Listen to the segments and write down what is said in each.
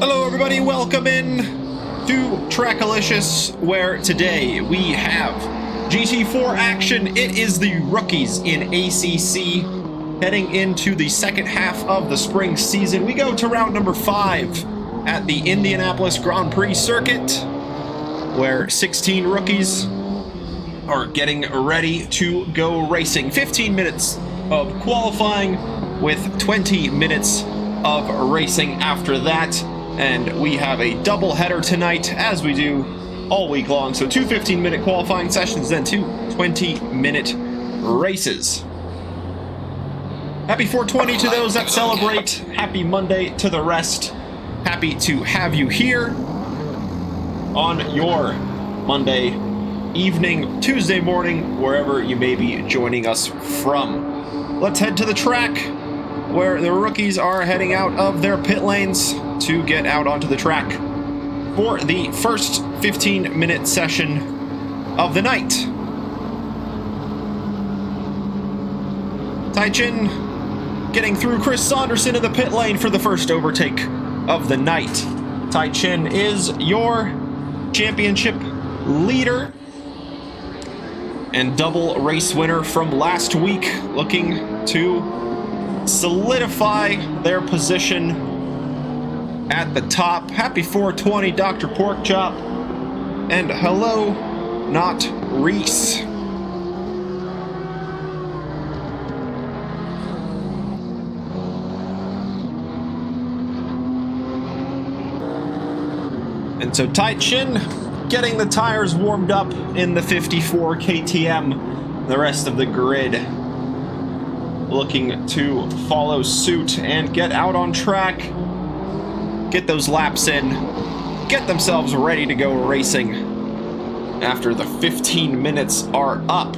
Hello everybody, welcome in to Trackalicious, where today we have GT4 action. It is the rookies in ACC heading into the second half of the spring season. We go to round number 5 at the Indianapolis Grand Prix circuit, where 16 rookies are getting ready to go racing. 15 minutes of qualifying with 20 minutes of racing after that. And we have a double header tonight, as we do all week long. So 2 15-minute qualifying sessions, then 2 20-minute races. Happy 420 to those that celebrate. Happy Monday to the rest. Happy to have you here on your Monday evening, Tuesday morning, wherever you may be joining us from. Let's head to the track, where the rookies are heading out of their pit lanes to get out onto the track for the first 15-minute session of the night. Tai-Chin getting through Chris Saunderson in the pit lane for the first overtake of the night. Tai-Chin is your championship leader and double race winner from last week, looking to solidify their position at the top. Happy 420, Dr. Porkchop. And hello, not Reese. And so Tai-Chin getting the tires warmed up in the 54 KTM. The rest of the grid looking to follow suit and get out on track, get those laps in, get themselves ready to go racing after the 15 minutes are up.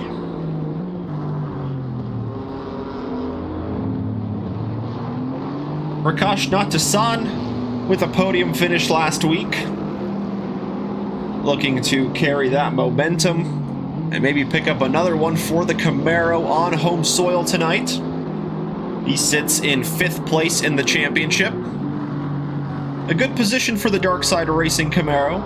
Prakash Natasan with a podium finish last week, looking to carry that momentum and maybe pick up another one for the Camaro on home soil tonight. He sits in 5th place in the championship. A good position for the Dark Side Racing Camaro.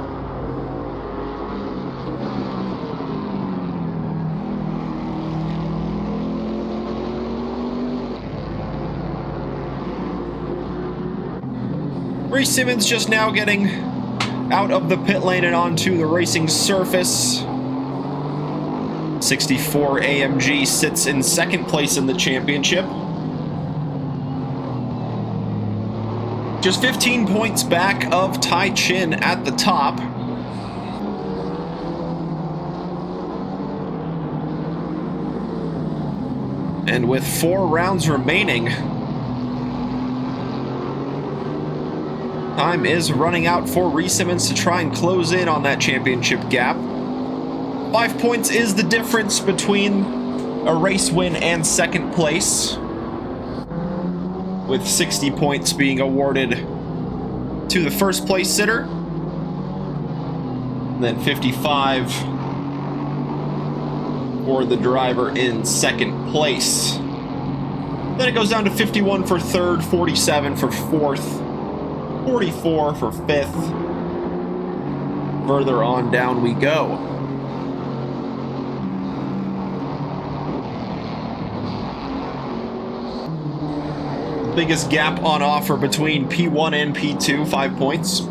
Reese Simmons just now getting out of the pit lane and onto the racing surface. 64 AMG sits in 2nd place in the championship. Just 15 points back of Tai-Chin at the top. And with 4 rounds remaining, time is running out for Reese Simmons to try and close in on that championship gap. 5 points is the difference between a race win and 2nd place, with 60 points being awarded to the 1st place sitter, and then 55 for the driver in 2nd place. Then it goes down to 51 for 3rd, 47 for 4th, 44 for 5th. Further on down we go. Biggest gap on offer between P1 and P2, 5 points.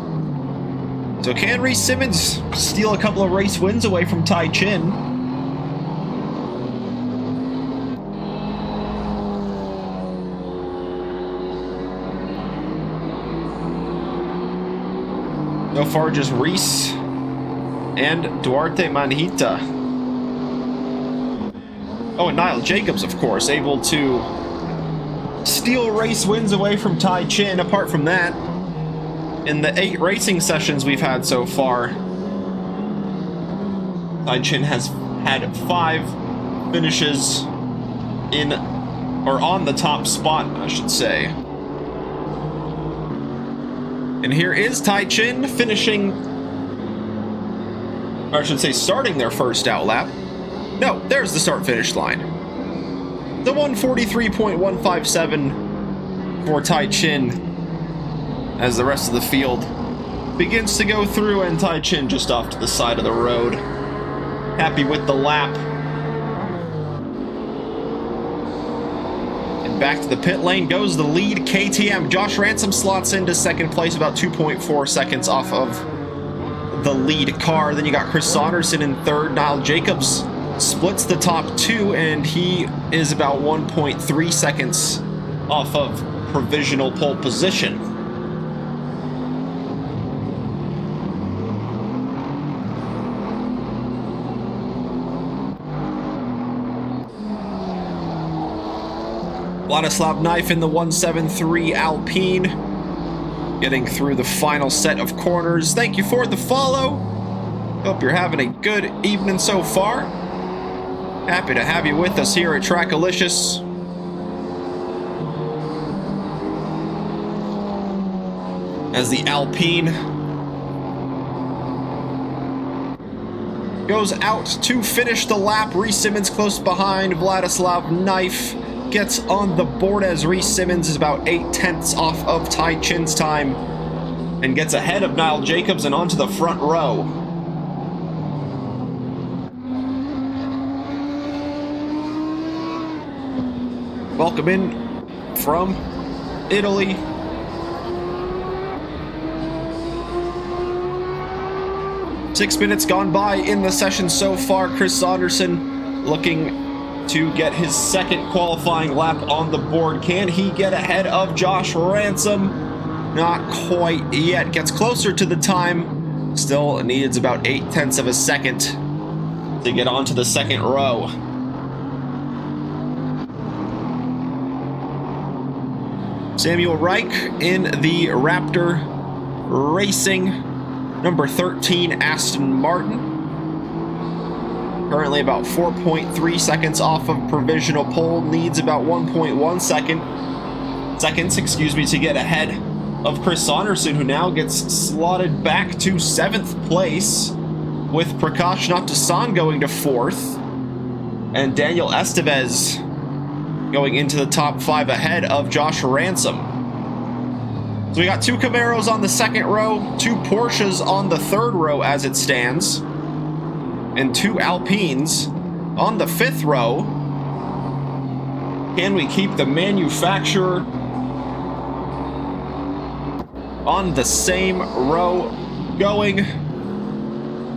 So can Reese Simmons steal a couple of race wins away from Tai-Chin? So far just Reese and Duarte Manhita. Oh, and Niall Jacobs, of course, able to steal race wins away from Tai-Chin. Apart from that, in the 8 racing sessions we've had so far, Tai-Chin has had 5 finishes in, or on the top spot, I should say. And here is Tai-Chin finishing, or I should say starting their first out lap. No, there's the start-finish line. The 143.157 for Tai-Chin as the rest of the field begins to go through, and Tai Chin just off to the side of the road. Happy with the lap. And back to the pit lane goes the lead KTM. Josh Ransom slots into second place, about 2.4 seconds off of the lead car. Then you got Chris Saunderson in third. Niall Jacobs splits the top two, and he is about 1.3 seconds off of provisional pole position. Vladislav Knife in the 173 Alpine, getting through the final set of corners. Thank you for the follow. Hope you're having a good evening so far. Happy to have you with us here at Trackalicious. As the Alpine goes out to finish the lap, Reese Simmons close behind. Vladislav Knife gets on the board as Reese Simmons is about 0.8 off of Tai Chin's time and gets ahead of Niall Jacobs and onto the front row. Welcome in from Italy. Six minutes gone by in the session so far. Chris Saunderson looking to get his second qualifying lap on the board. Can he get ahead of Josh Ransom? Not quite yet. Gets closer to the time. Still needs about 0.8 of a second to get onto the second row. Samuel Reich in the Raptor Racing number 13 Aston Martin. Currently about 4.3 seconds off of provisional pole. Needs about 1.1 seconds to get ahead of Chris Saunderson, who now gets slotted back to 7th place, with Prakash Natasan going to 4th, and Daniel Estevez going into the top 5 ahead of Josh Ransom. So we got 2 Camaros on the second row, 2 Porsches on the third row as it stands, and 2 Alpines on the 5th row. Can we keep the manufacturer on the same row going,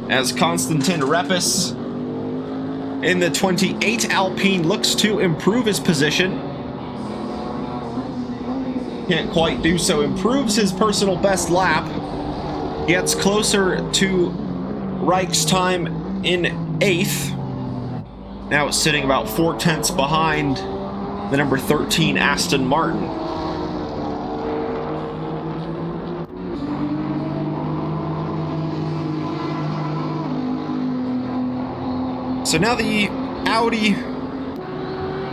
as Konstantin Repis in the 28 Alpine looks to improve his position? Can't quite do so. Improves his personal best lap. Gets closer to Reich's time in 8th. Now it's sitting about 0.4 behind the number 13 Aston Martin. So now the Audi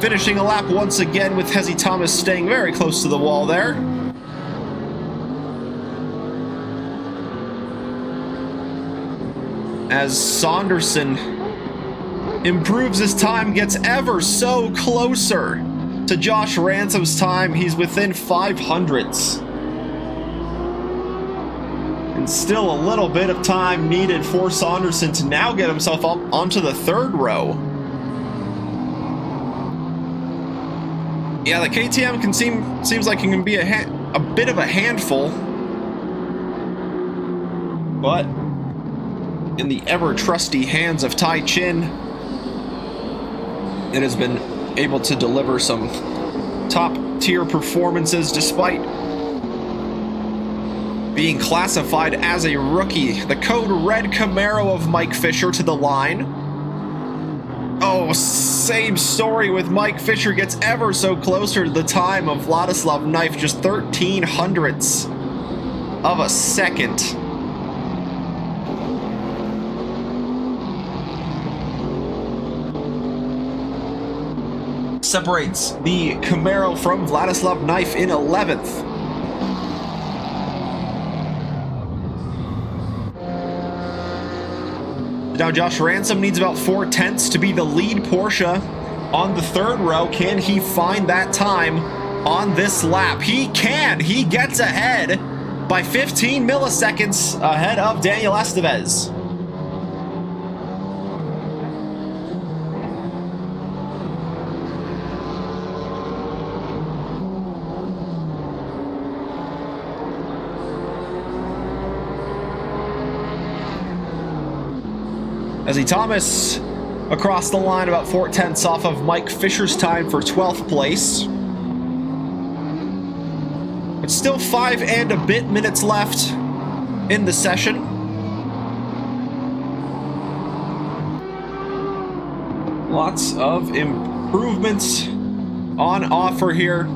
finishing a lap once again, with Hezzy Thomas staying very close to the wall there. As Saunderson improves his time, gets ever so closer to Josh Ransom's time. He's within 500ths. And still a little bit of time needed for Saunderson to now get himself up onto the third row. Yeah, the KTM seems like it can be a bit of a handful, but in the ever-trusty hands of Tai Chin, it has been able to deliver some top-tier performances despite being classified as a rookie. The code red Camaro of Mike Fisher to the line. Oh, same story with Mike Fisher. Gets ever so closer to the time of Vladislav Knife, just 0.13 of a second. Separates the Camaro from Vladislav Knife in 11th. Now Josh Ransom needs about 0.4 to be the lead Porsche on the third row. Can he find that time on this lap? He can! He gets ahead by 15 milliseconds ahead of Daniel Estevez. Ezzy Thomas across the line about 4/10 off of Mike Fisher's time for 12th place. But still 5 and a bit minutes left in the session. Lots of improvements on offer here.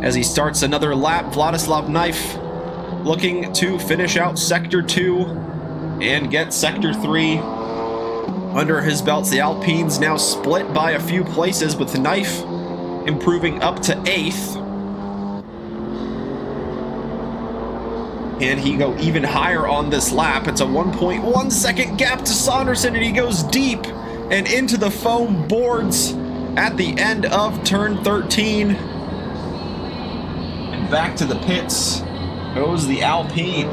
As he starts another lap, Vladislav Knife looking to finish out Sector 2 and get Sector 3 under his belts. The Alpines now split by a few places, with Knife improving up to 8th. Can he go even higher on this lap? It's a 1.1 second gap to Saunderson, and he goes deep and into the foam boards at the end of turn 13. Back to the pits goes the Alpine.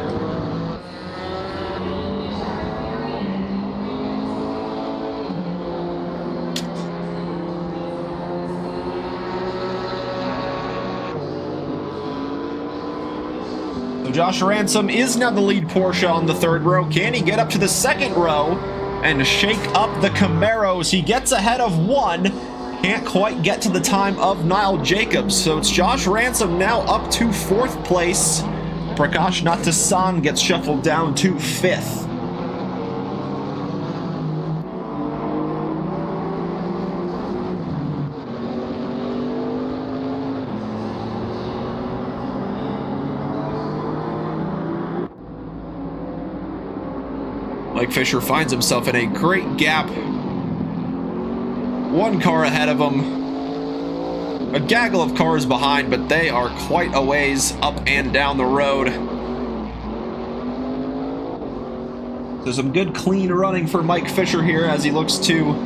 So Josh Ransom is now the lead Porsche on the 3rd row. Can he get up to the 2nd row and shake up the Camaros? He gets ahead of 1. Can't quite get to the time of Niall Jacobs, so it's Josh Ransom now up to 4th place. Prakash Natasan gets shuffled down to 5th. Mike Fisher finds himself in a great gap. 1 car ahead of him. A gaggle of cars behind, but they are quite a ways up and down the road. There's some good clean running for Mike Fisher here as he looks to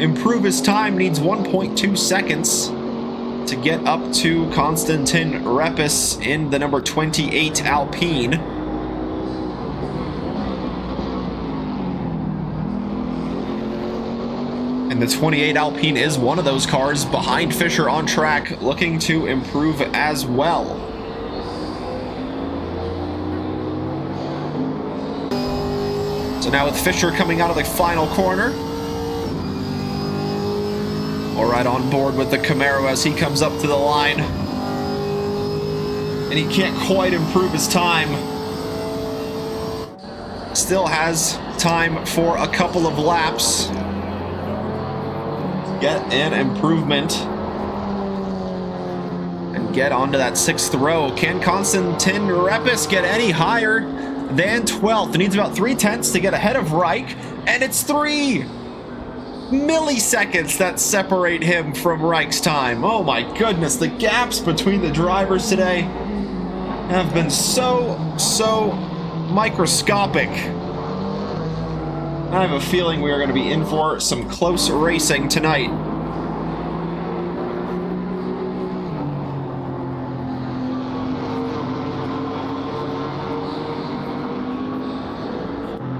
improve his time. Needs 1.2 seconds to get up to Konstantin Repis in the number 28 Alpine. And the 28 Alpine is one of those cars behind Fisher on track, looking to improve as well. So now with Fisher coming out of the final corner, all right on board with the Camaro as he comes up to the line. And he can't quite improve his time. Still has time for a couple of laps. Get an improvement and get onto that 6th row. Can Konstantin Repis get any higher than 12th? It needs about 3/10 to get ahead of Reich, and it's 3 milliseconds that separate him from Reich's time. Oh my goodness, the gaps between the drivers today have been so microscopic. I have a feeling we are going to be in for some close racing tonight.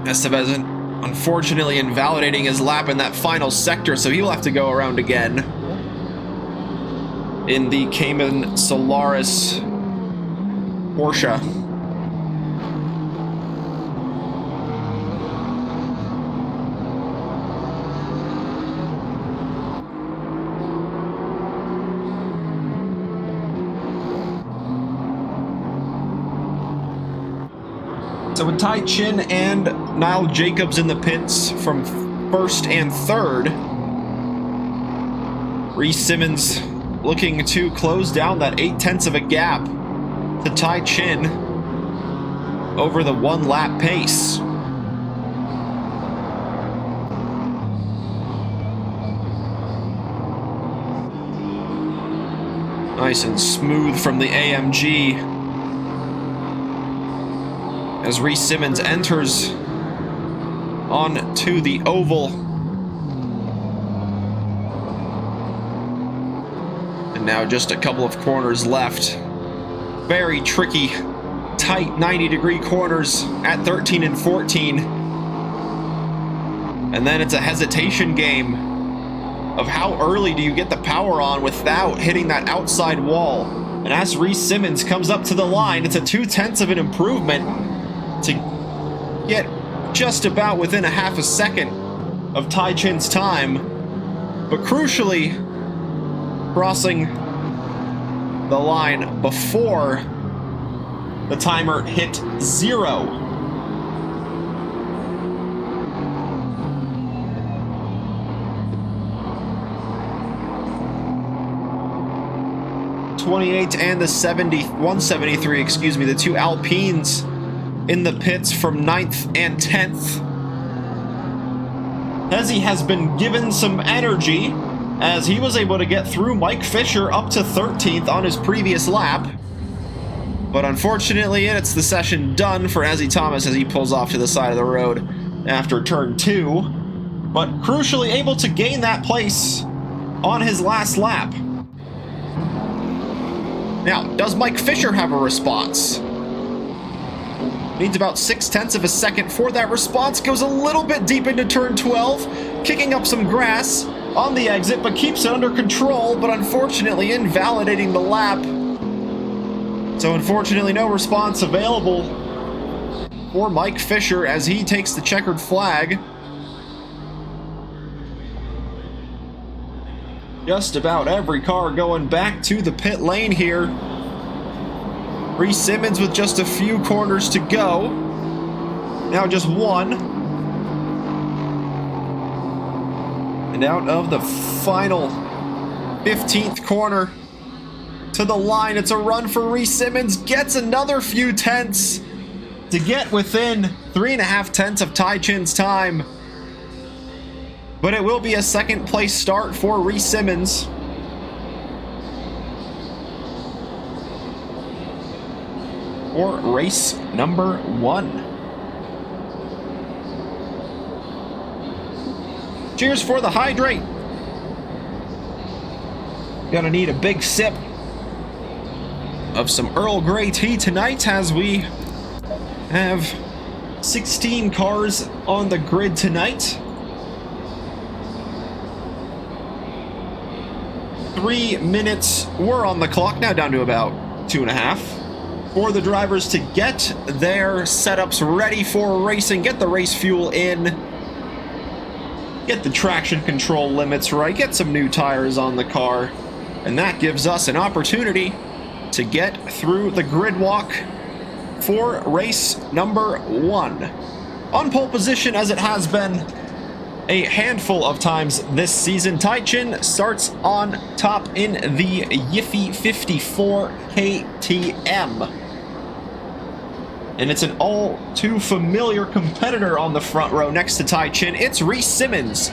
Estevez unfortunately invalidating his lap in that final sector, so he will have to go around again in the Cayman Solaris Porsche. So with Ty Chin and Niall Jacobs in the pits from 1st and 3rd, Reese Simmons looking to close down that 0.8 of a gap to Ty Chin over the 1 lap pace. Nice and smooth from the AMG as Reese Simmons enters onto the oval. And now just a couple of corners left. Very tricky, tight 90-degree corners at 13 and 14. And then it's a hesitation game of how early do you get the power on without hitting that outside wall. And as Reese Simmons comes up to the line, it's a 0.2 of an improvement to get just about within a half a second of Tai Chin's time. But crucially, crossing the line before the timer hit 0. '28 and the 173, excuse me, the two Alpines in the pits from 9th and 10th. Hezzy has been given some energy as he was able to get through Mike Fisher up to 13th on his previous lap. But unfortunately, it's the session done for Hezzy Thomas as he pulls off to the side of the road after turn 2. But crucially able to gain that place on his last lap. Now, does Mike Fisher have a response? Needs about 0.6 of a second for that response. Goes a little bit deep into turn 12, kicking up some grass on the exit, but keeps it under control, but unfortunately invalidating the lap. So unfortunately no response available for Mike Fisher as he takes the checkered flag. Just about every car going back to the pit lane here. Reese Simmons with just a few corners to go. Now just one. And out of the final 15th corner to the line, it's a run for Reese Simmons. Gets another few tenths to get within 3.5 tenths of Tai Chin's time. But it will be a second place start for Reese Simmons. For race number 1. Cheers for the hydrate. Gonna need a big sip of some Earl Grey tea tonight as we have 16 cars on the grid tonight. 3 minutes were on the clock, now down to about 2.5 for the drivers to get their setups ready for racing, get the race fuel in, get the traction control limits right, get some new tires on the car, and that gives us an opportunity to get through the grid walk for race number 1. On pole position, as it has been a handful of times this season, Tai Chin starts on top in the Yiffy 54 KTM. And it's an all too familiar competitor on the front row next to Tai Chin. It's Reese Simmons,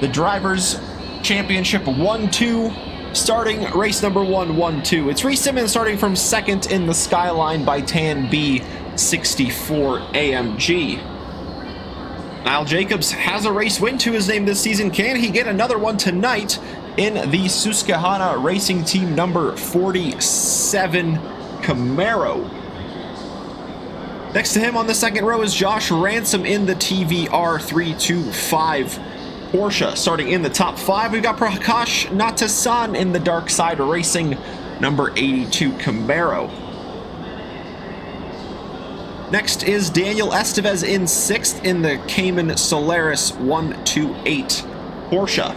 the Drivers' Championship 1-2, starting race number 1-1-2. It's Reese Simmons starting from second in the Skyline by Tan B 64 AMG. Niall Jacobs has a race win to his name this season. Can he get another one tonight in the Susquehanna Racing Team number 47 Camaro? Next to him on the second row is Josh Ransom in the TVR 325 Porsche. Starting in the top 5, we've got Prakash Natasan in the Dark Side Racing number 82 Camaro. Next is Daniel Estevez in 6th in the Cayman Solaris 128 Porsche.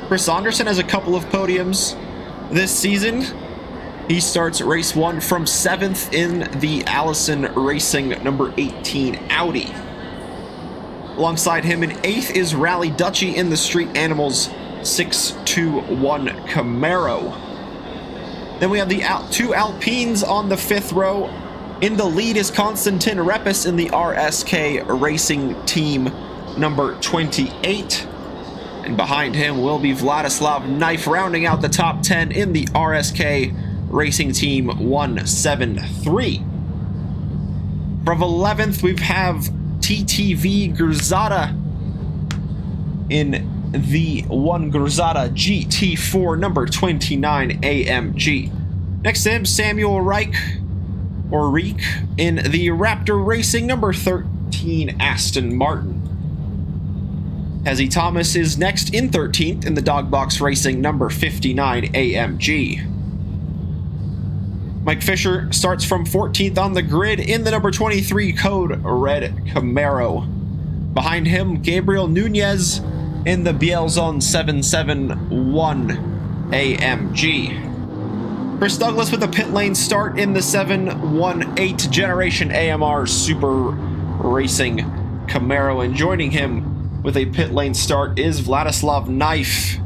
Chris Anderson has a couple of podiums this season. He starts race 1 from 7th in the Allison Racing number 18 Audi. Alongside him in 8th is Rally Dutchy in the Street Animals 621 Camaro. Then we have the two Alpines on the 5th row. In the lead is Konstantin Repis in the RSK Racing Team number 28. And behind him will be Vladislav Knife rounding out the top 10 in the RSK Racing Team 173. From 11th, we have TTV Gurzada in the one Grzata GT4 number 29 AMG. Next to him, Samuel Reich in the Raptor Racing number 13 Aston Martin. Hezzy Thomas is next in 13th in the Dogbox Racing number 59 AMG. Mike Fisher starts from 14th on the grid in the number 23 Code Red Camaro. Behind him, Gabriel Nunez in the Bielzone 771 AMG. Chris Douglas with a pit lane start in the 718 Generation AMR Super Racing Camaro, and joining him with a pit lane start is Vladislav Knife.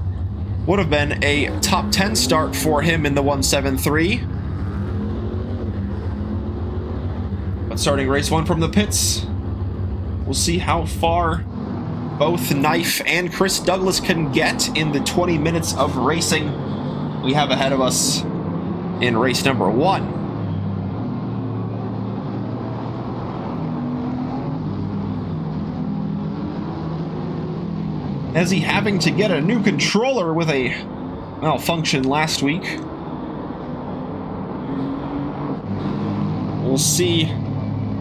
Would have been a top 10 start for him in the 173. But starting race 1 from the pits, we'll see how far both Knife and Chris Douglas can get in the 20 minutes of racing we have ahead of us in race number 1. Hezzy having to get a new controller with a malfunction last week. We'll see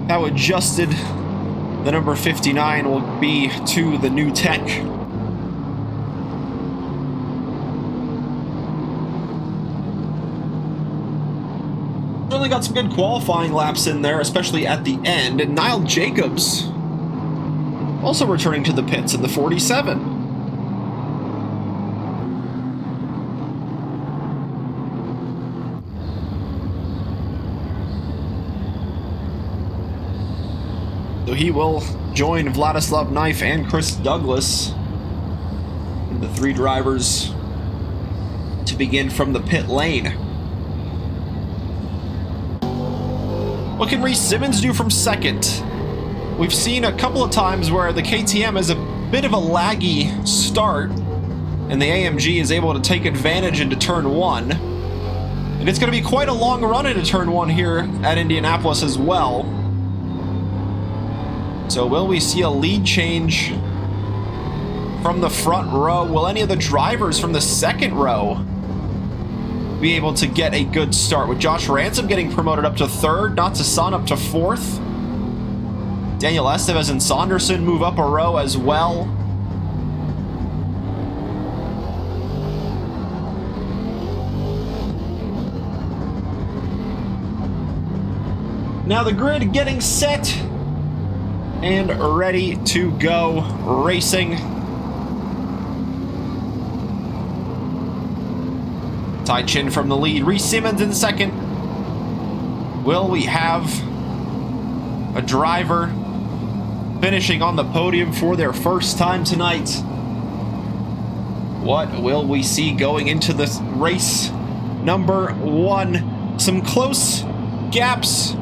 how adjusted the number 59 will be to the new tech. Certainly got some good qualifying laps in there, especially at the end. And Niall Jacobs also returning to the pits in the 47. So he will join Vladislav Knife and Chris Douglas, the 3 drivers, to begin from the pit lane. What can Reese Simmons do from second? We've seen a couple of times where the KTM is a bit of a laggy start, and the AMG is able to take advantage into turn 1. And it's going to be quite a long run into turn 1 here at Indianapolis as well. So will we see a lead change from the front row? Will any of the drivers from the second row be able to get a good start? With Josh Ransom getting promoted up to 3rd, Not to Son up to 4th. Daniel Estevez and Saunderson move up a row as well. Now the grid getting set and ready to go racing. Ty Chin from the lead, Reese Simmons in second. Will we have a driver finishing on the podium for their first time tonight? What will we see going into this race number 1? Some close gaps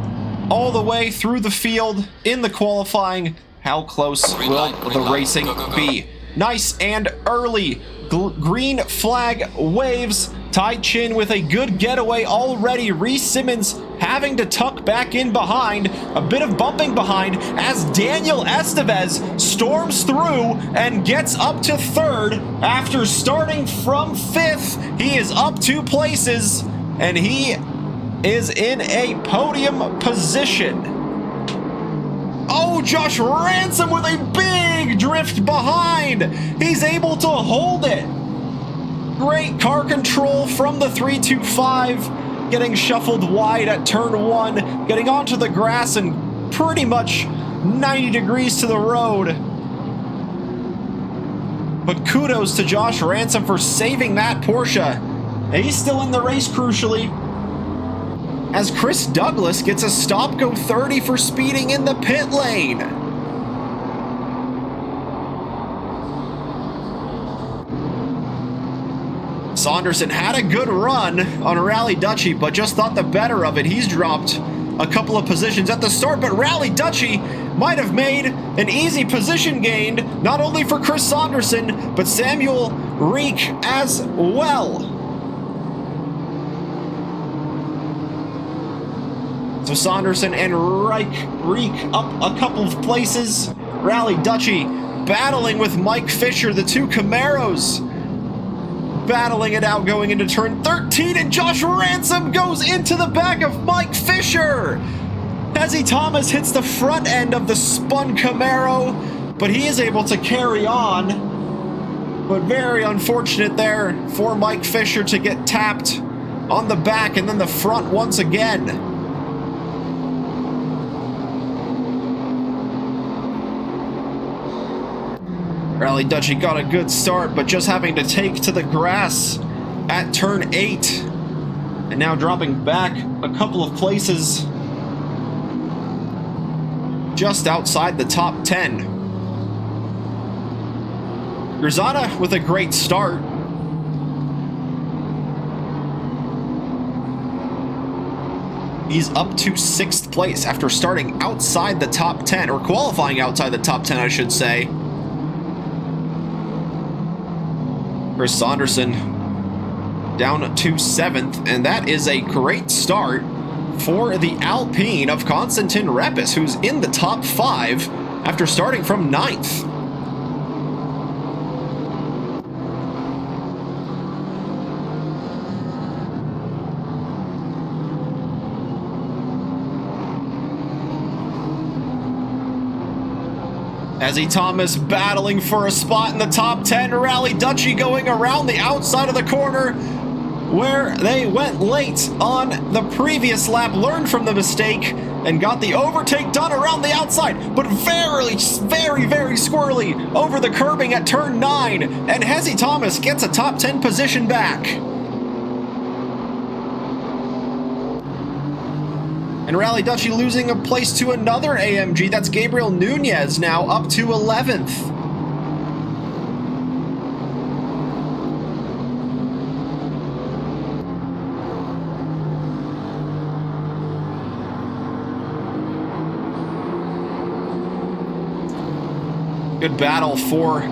all the way through the field in the qualifying. How close will the racing be? Nice and early green flag waves. Ty Chin with a good getaway already. Reese Simmons having to tuck back in behind. A bit of bumping behind as Daniel Estevez storms through and gets up to 3rd after starting from 5th. He is up 2 places and he is in a podium position. Oh, Josh Ransom with a big drift behind. He's able to hold it. Great car control from the 325, getting shuffled wide at turn 1, getting onto the grass and pretty much 90 degrees to the road. But kudos to Josh Ransom for saving that Porsche. And he's still in the race, crucially, as Chris Douglas gets a stop-go 30 for speeding in the pit lane. Saunderson had a good run on Rally Dutchy, but just thought the better of it. He's dropped a couple of positions at the start, but Rally Dutchy might have made an easy position gained, not only for Chris Saunderson, but Samuel Reek as well. So Saunderson and Reek up a couple of places. Rally Dutchy battling with Mike Fisher, the two Camaros. Battling it out going into turn 13, and Josh Ransom goes into the back of Mike Fisher. Hezzy Thomas hits the front end of the spun Camaro, but he is able to carry on. But very unfortunate there for Mike Fisher to get tapped on the back and then the front once again. Rally Dutchie got a good start, but just having to take to the grass at turn 8. And now dropping back a couple of places just outside the top 10. Grzada with a great start. He's up to 6th place after starting outside the top 10, or qualifying outside the top 10, I should say. Chris Saunderson down to 7th, and that is a great start for the Alpine of Konstantin Repis, who's in the top 5 after starting from 9th. Hezzy Thomas battling for a spot in the top 10. Rally Dutchie going around the outside of the corner where they went late on the previous lap, learned from the mistake, and got the overtake done around the outside, but very squirrely over the curbing at turn 9, and Hezzy Thomas gets a top 10 position back. And Rally Dutchie losing a place to another AMG. That's Gabriel Nunez now up to 11th. Good battle for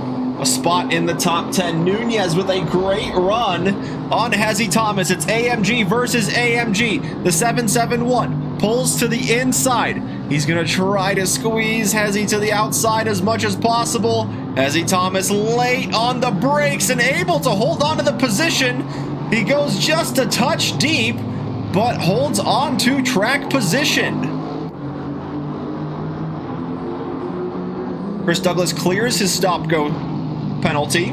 a spot in the top 10. Nunez with a great run on Hezzy Thomas. It's AMG versus AMG. The 771 pulls to the inside. He's going to try to squeeze Hezzy to the outside as much as possible. Hezzy Thomas late on the brakes and able to hold on to the position. He goes just a touch deep, but holds on to track position. Chris Douglas clears his stop-go penalty.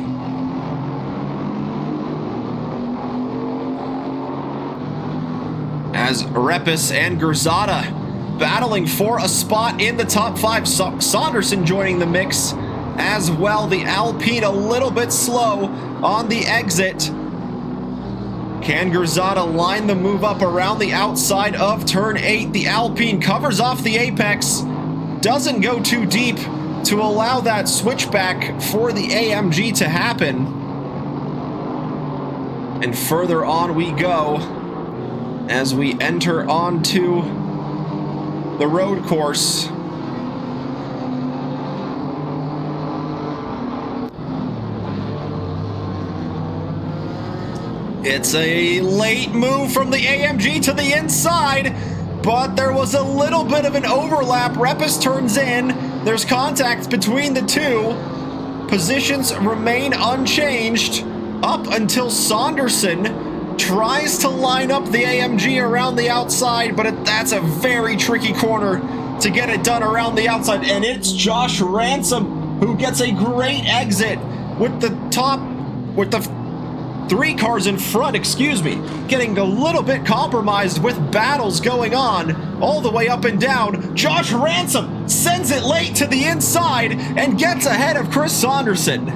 As Repis and Grzada battling for a spot in the top 5. Saunderson joining the mix as well. The Alpine a little bit slow on the exit. Can Grzada line the move up around the outside of turn 8? The Alpine covers off the apex, doesn't go too deep to allow that switchback for the AMG to happen. And further on we go as we enter onto the road course. It's a late move from the AMG to the inside, but there was a little bit of an overlap. Repis turns in. There's contact between the two. Positions remain unchanged up until Saunderson tries to line up the AMG around the outside, but that's a very tricky corner to get it done around the outside. And it's Josh Ransom who gets a great exit with the 3 cars in front, getting a little bit compromised with battles going on all the way up and down. Josh Ransom sends it late to the inside and gets ahead of Chris Saunderson.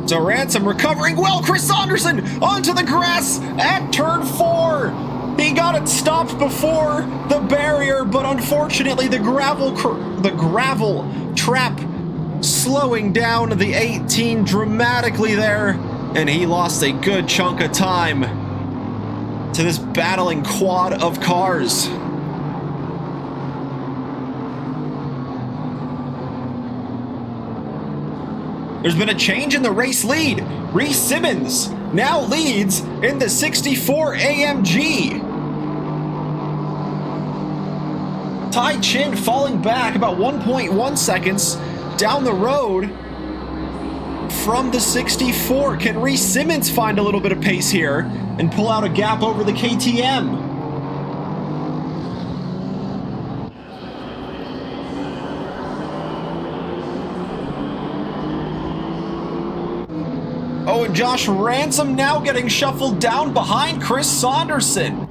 So Ransom recovering well. Chris Saunderson onto the grass at turn 4. He got it stopped before the barrier, but unfortunately the gravel trap slowing down the 18 dramatically there, and he lost a good chunk of time to this battling quad of cars. There's been a change in the race lead. Reese Simmons now leads in the 64 AMG. Tai Chin falling back about 1.1 seconds down the road from the 64. Can Reese Simmons find a little bit of pace here and pull out a gap over the KTM? Oh, and Josh Ransom now getting shuffled down behind Chris Saunderson.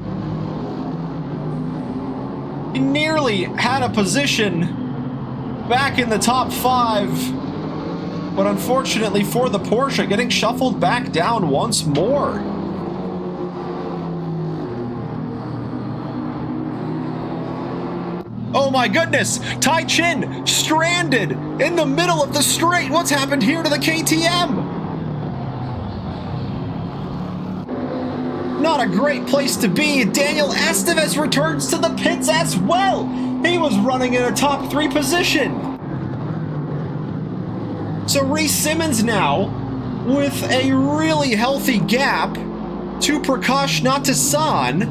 He nearly had a position back in the top 5, but unfortunately for the Porsche, getting shuffled back down once more. Oh my goodness, Tai Chin stranded in the middle of the straight. What's happened here to the KTM? Not a great place to be. Daniel Estevez returns to the pits as well. He was running in a top 3 position. So Reese Simmons now with a really healthy gap to Prakash Natasan,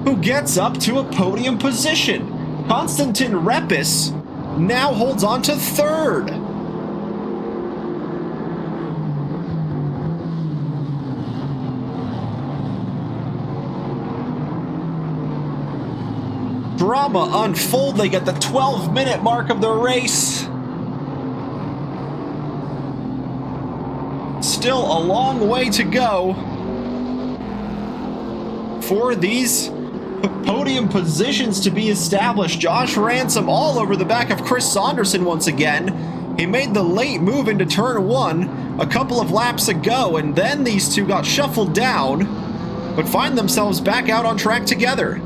who gets up to a podium position. Konstantin Repis now holds on to 3rd. Drama unfolding at the 12-minute mark of the race. Still a long way to go for these podium positions to be established. Josh Ransom all over the back of Chris Saunderson once again. He made the late move into turn 1 a couple of laps ago, and then these two got shuffled down, but find themselves back out on track together.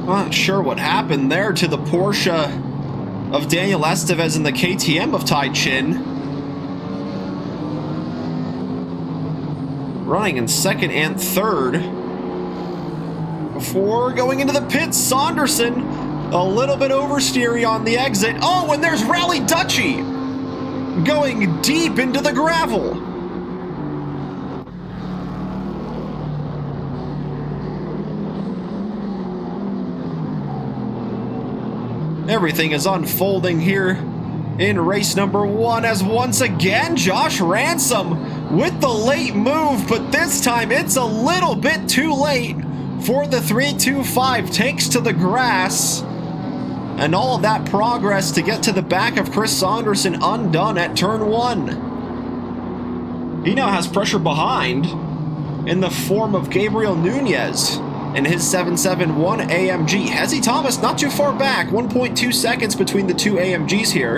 Not sure what happened there to the Porsche of Daniel Estevez and the KTM of Tai Chin. Running in 2nd and 3rd. Before going into the pits, Saunderson a little bit oversteery on the exit. Oh, and there's Rally Dutchy going deep into the gravel. Everything is unfolding here in race number 1 as once again Josh Ransom with the late move, but this time it's a little bit too late for the 325. Takes to the grass, and all of that progress to get to the back of Chris Saunderson undone at turn 1. He now has pressure behind in the form of Gabriel Nunez in his 771 AMG. Hezzy Thomas not too far back, 1.2 seconds between the two AMGs here.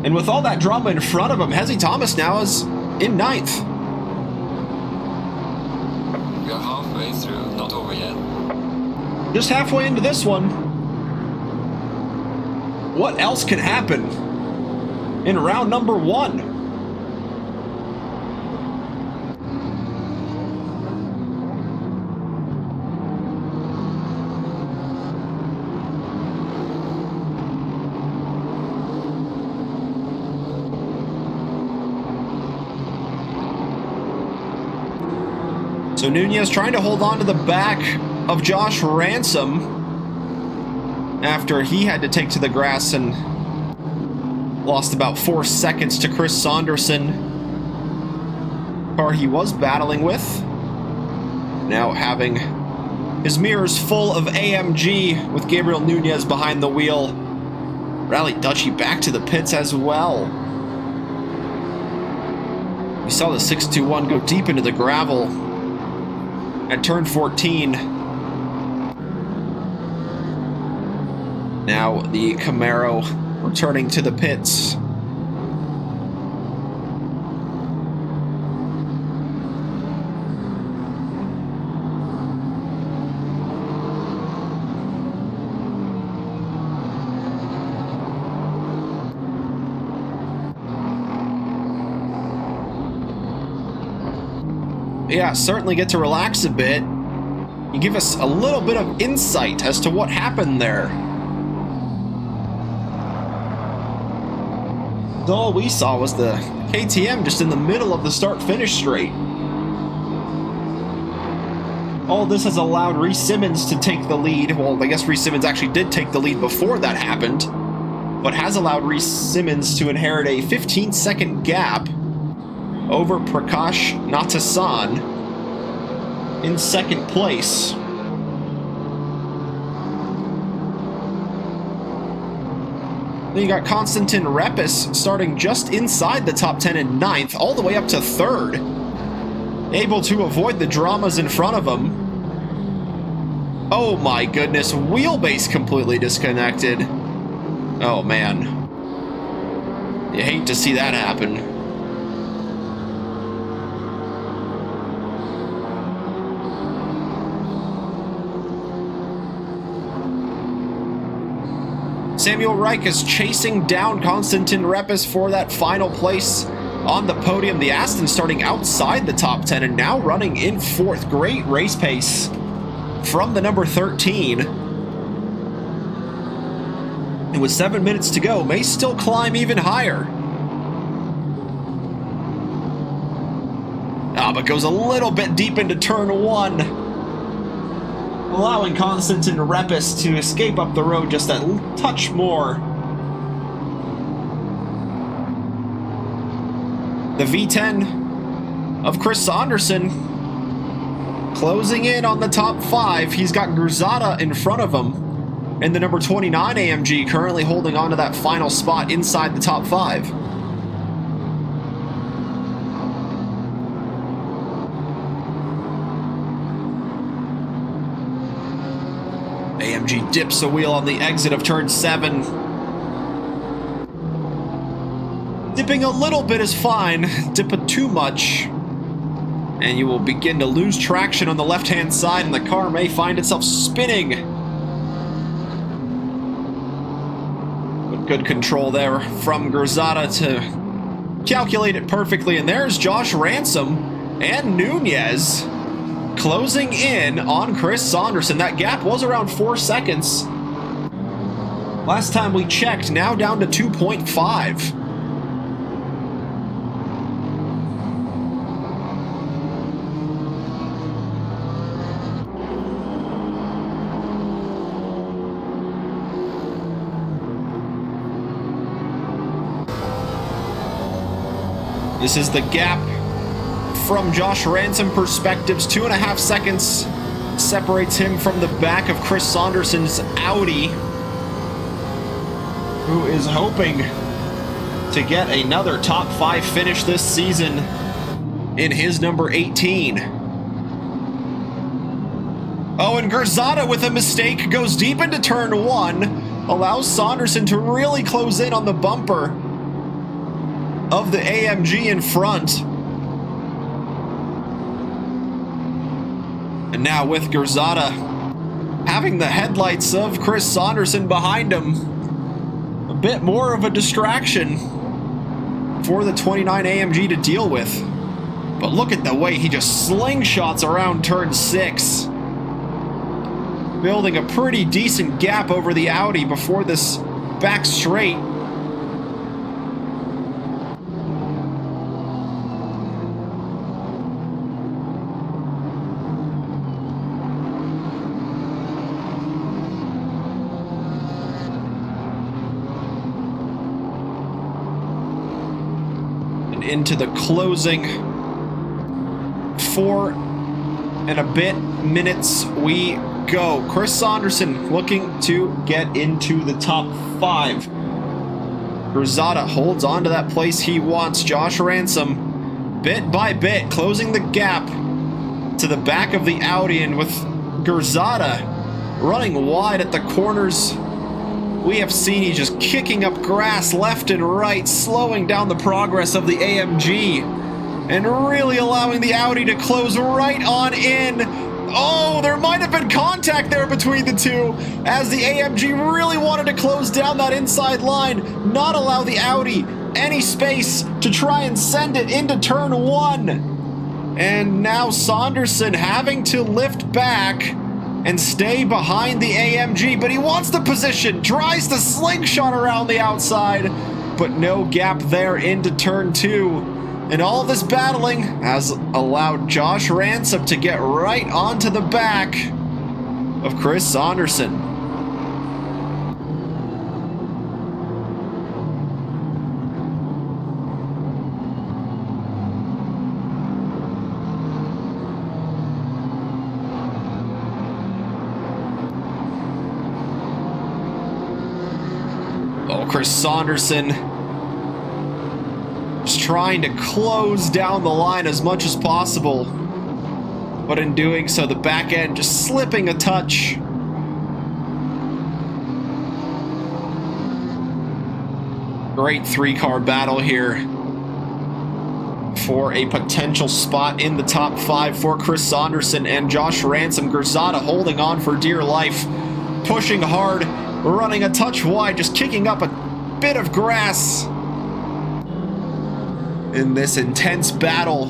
And with all that drama in front of him, Hezzy Thomas now is in 9th. We are halfway through, not over yet. Just halfway into this one. What else can happen in round number 1? So Nunez trying to hold on to the back of Josh Ransom after he had to take to the grass and lost about 4 seconds to Chris Saunderson, car he was battling with. Now having his mirrors full of AMG with Gabriel Nunez behind the wheel. Rally Dutchy back to the pits as well. We saw the 621 go deep into the gravel at turn 14. Now the Camaro returning to the pits. Yeah, certainly get to relax a bit you give us a little bit of insight as to what happened there. All we saw was the KTM just in the middle of the start-finish straight. All this has allowed Reese Simmons to take the lead. Well, I guess Reese Simmons actually did take the lead before that happened, but has allowed Reese Simmons to inherit a 15-second gap over Prakash Natasan in second place. Then you got Konstantin Repis starting just inside the top 10 in ninth, all the way up to third, able to avoid the dramas in front of him. Oh my goodness, wheelbase completely disconnected. Oh man. You hate to see that happen. Samuel Reich is chasing down Konstantin Repis for that final place on the podium. The Aston starting outside the top 10 and now running in fourth. Great race pace from the number 13. And with 7 minutes to go, may still climb even higher. But goes a little bit deep into turn one, allowing Konstantin Repis to escape up the road just a touch more. The V10 of Chris Saunderson closing in on the top 5. He's got Gurzata in front of him, and the number 29 AMG currently holding on to that final spot inside the top 5. AMG dips a wheel on the exit of turn 7. Dipping a little bit is fine. Dip it too much, and you will begin to lose traction on the left-hand side, and the car may find itself spinning. But good control there from Gurzata to calculate it perfectly, and there's Josh Ransom and Nunez closing in on Chris Saunderson. That gap was around 4 seconds last time we checked, now down to 2.5. This is the gap from Josh Ransom perspectives. 2.5 seconds separates him from the back of Chris Saunderson's Audi, who is hoping to get another top 5 finish this season in his number 18. Oh, and Gurzata with a mistake goes deep into turn 1, allows Saunderson to really close in on the bumper of the AMG in front. And now with Gurzata having the headlights of Chris Saunderson behind him, a bit more of a distraction for the 29 AMG to deal with. But look at the way he just slingshots around turn 6, building a pretty decent gap over the Audi before this back straight. Into the closing 4 and a bit minutes we go. Chris Saunderson looking to get into the top 5. Gurzata holds on to that place he wants. Josh Ransom, bit by bit, closing the gap to the back of the Audi, and with Gurzata running wide at the corners, we have seen he just kicking up grass left and right, slowing down the progress of the AMG, and really allowing the Audi to close right on in. Oh, there might have been contact there between the two, as the AMG really wanted to close down that inside line, not allow the Audi any space to try and send it into turn 1. And now Saunderson having to lift back and stay behind the AMG, but he wants the position, tries to slingshot around the outside, but no gap there into turn 2. And all this battling has allowed Josh Ransom to get right onto the back of Chris Saunderson. Oh, Chris Saunderson just trying to close down the line as much as possible, but in doing so, the back end just slipping a touch. Great three-car battle here for a potential spot in the top 5 for Chris Saunderson and Josh Ransom. Grzata holding on for dear life, pushing hard, running a touch wide, just kicking up a bit of grass in this intense battle.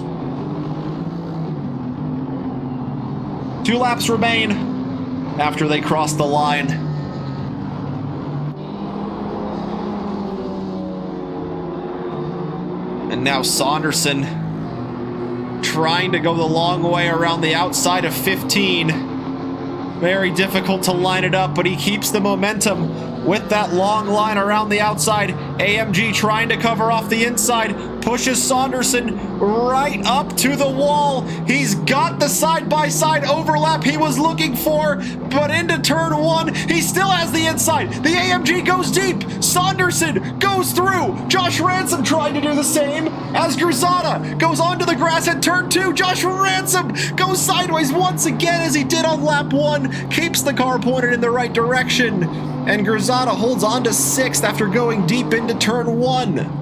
2 laps remain after they cross the line. And now Saunderson trying to go the long way around the outside of 15. Very difficult to line it up, but he keeps the momentum with that long line around the outside. AMG trying to cover off the inside, pushes Saunderson right up to the wall. He's got the side-by-side overlap he was looking for, but into turn 1, he still has the inside. The AMG goes deep. Saunderson goes through. Josh Ransom trying to do the same as Grzata goes onto the grass at turn 2. Josh Ransom goes sideways once again as he did on lap 1, keeps the car pointed in the right direction, and Grzata holds on to 6th after going deep into turn 1.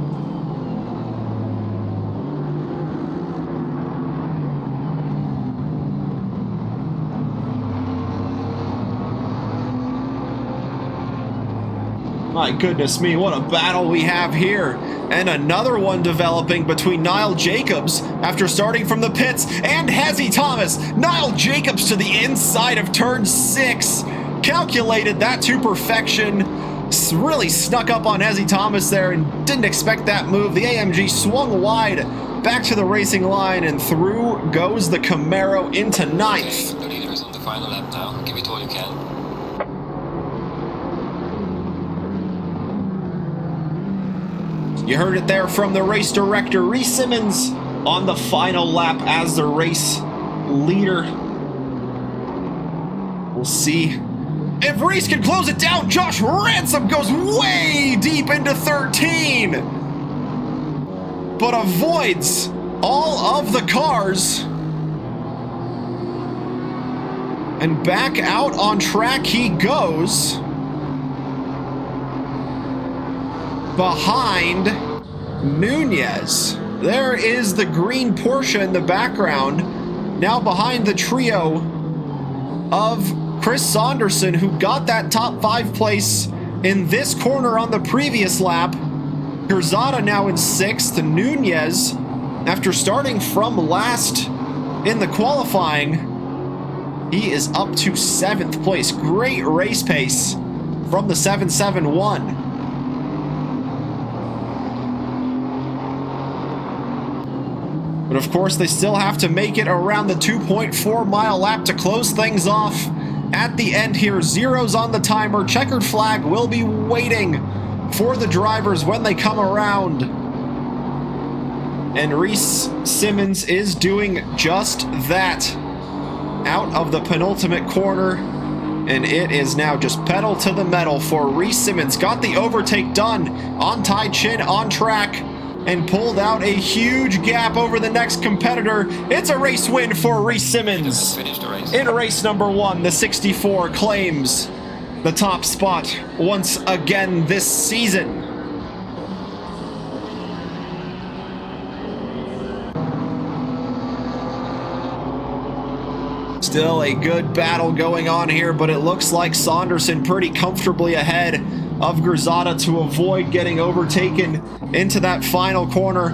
My goodness me, what a battle we have here. And another one developing between Niall Jacobs after starting from the pits and Hezzy Thomas. Niall Jacobs to the inside of turn 6. Calculated that to perfection. Really snuck up on Hezzy Thomas there and didn't expect that move. The AMG swung wide back to the racing line, and through goes the Camaro into 9th. The leader is on the final lap now. Give it all you can. You heard it there from the race director, Reese Simmons, on the final lap as the race leader. We'll see if Reese can close it down. Josh Ransom goes way deep into 13, but avoids all of the cars. And back out on track he goes, behind Nunez. There is the green Porsche in the background, now behind the trio of Chris Saunderson, who got that top 5 place in this corner on the previous lap. Grzata now in 6th. Nunez, after starting from last in the qualifying, he is up to 7th place. Great race pace from the 771. But of course, they still have to make it around the 2.4 mile lap to close things off. At the end here, zeros on the timer. Checkered flag will be waiting for the drivers when they come around. And Reese Simmons is doing just that. Out of the penultimate corner. And it is now just pedal to the metal for Reese Simmons. Got the overtake done on Tai Chin on track, and pulled out a huge gap over the next competitor. It's a race win for Reese Simmons. In race number 1, the 64 claims the top spot once again this season. Still a good battle going on here, but it looks like Saunderson pretty comfortably ahead of Grzata to avoid getting overtaken into that final corner.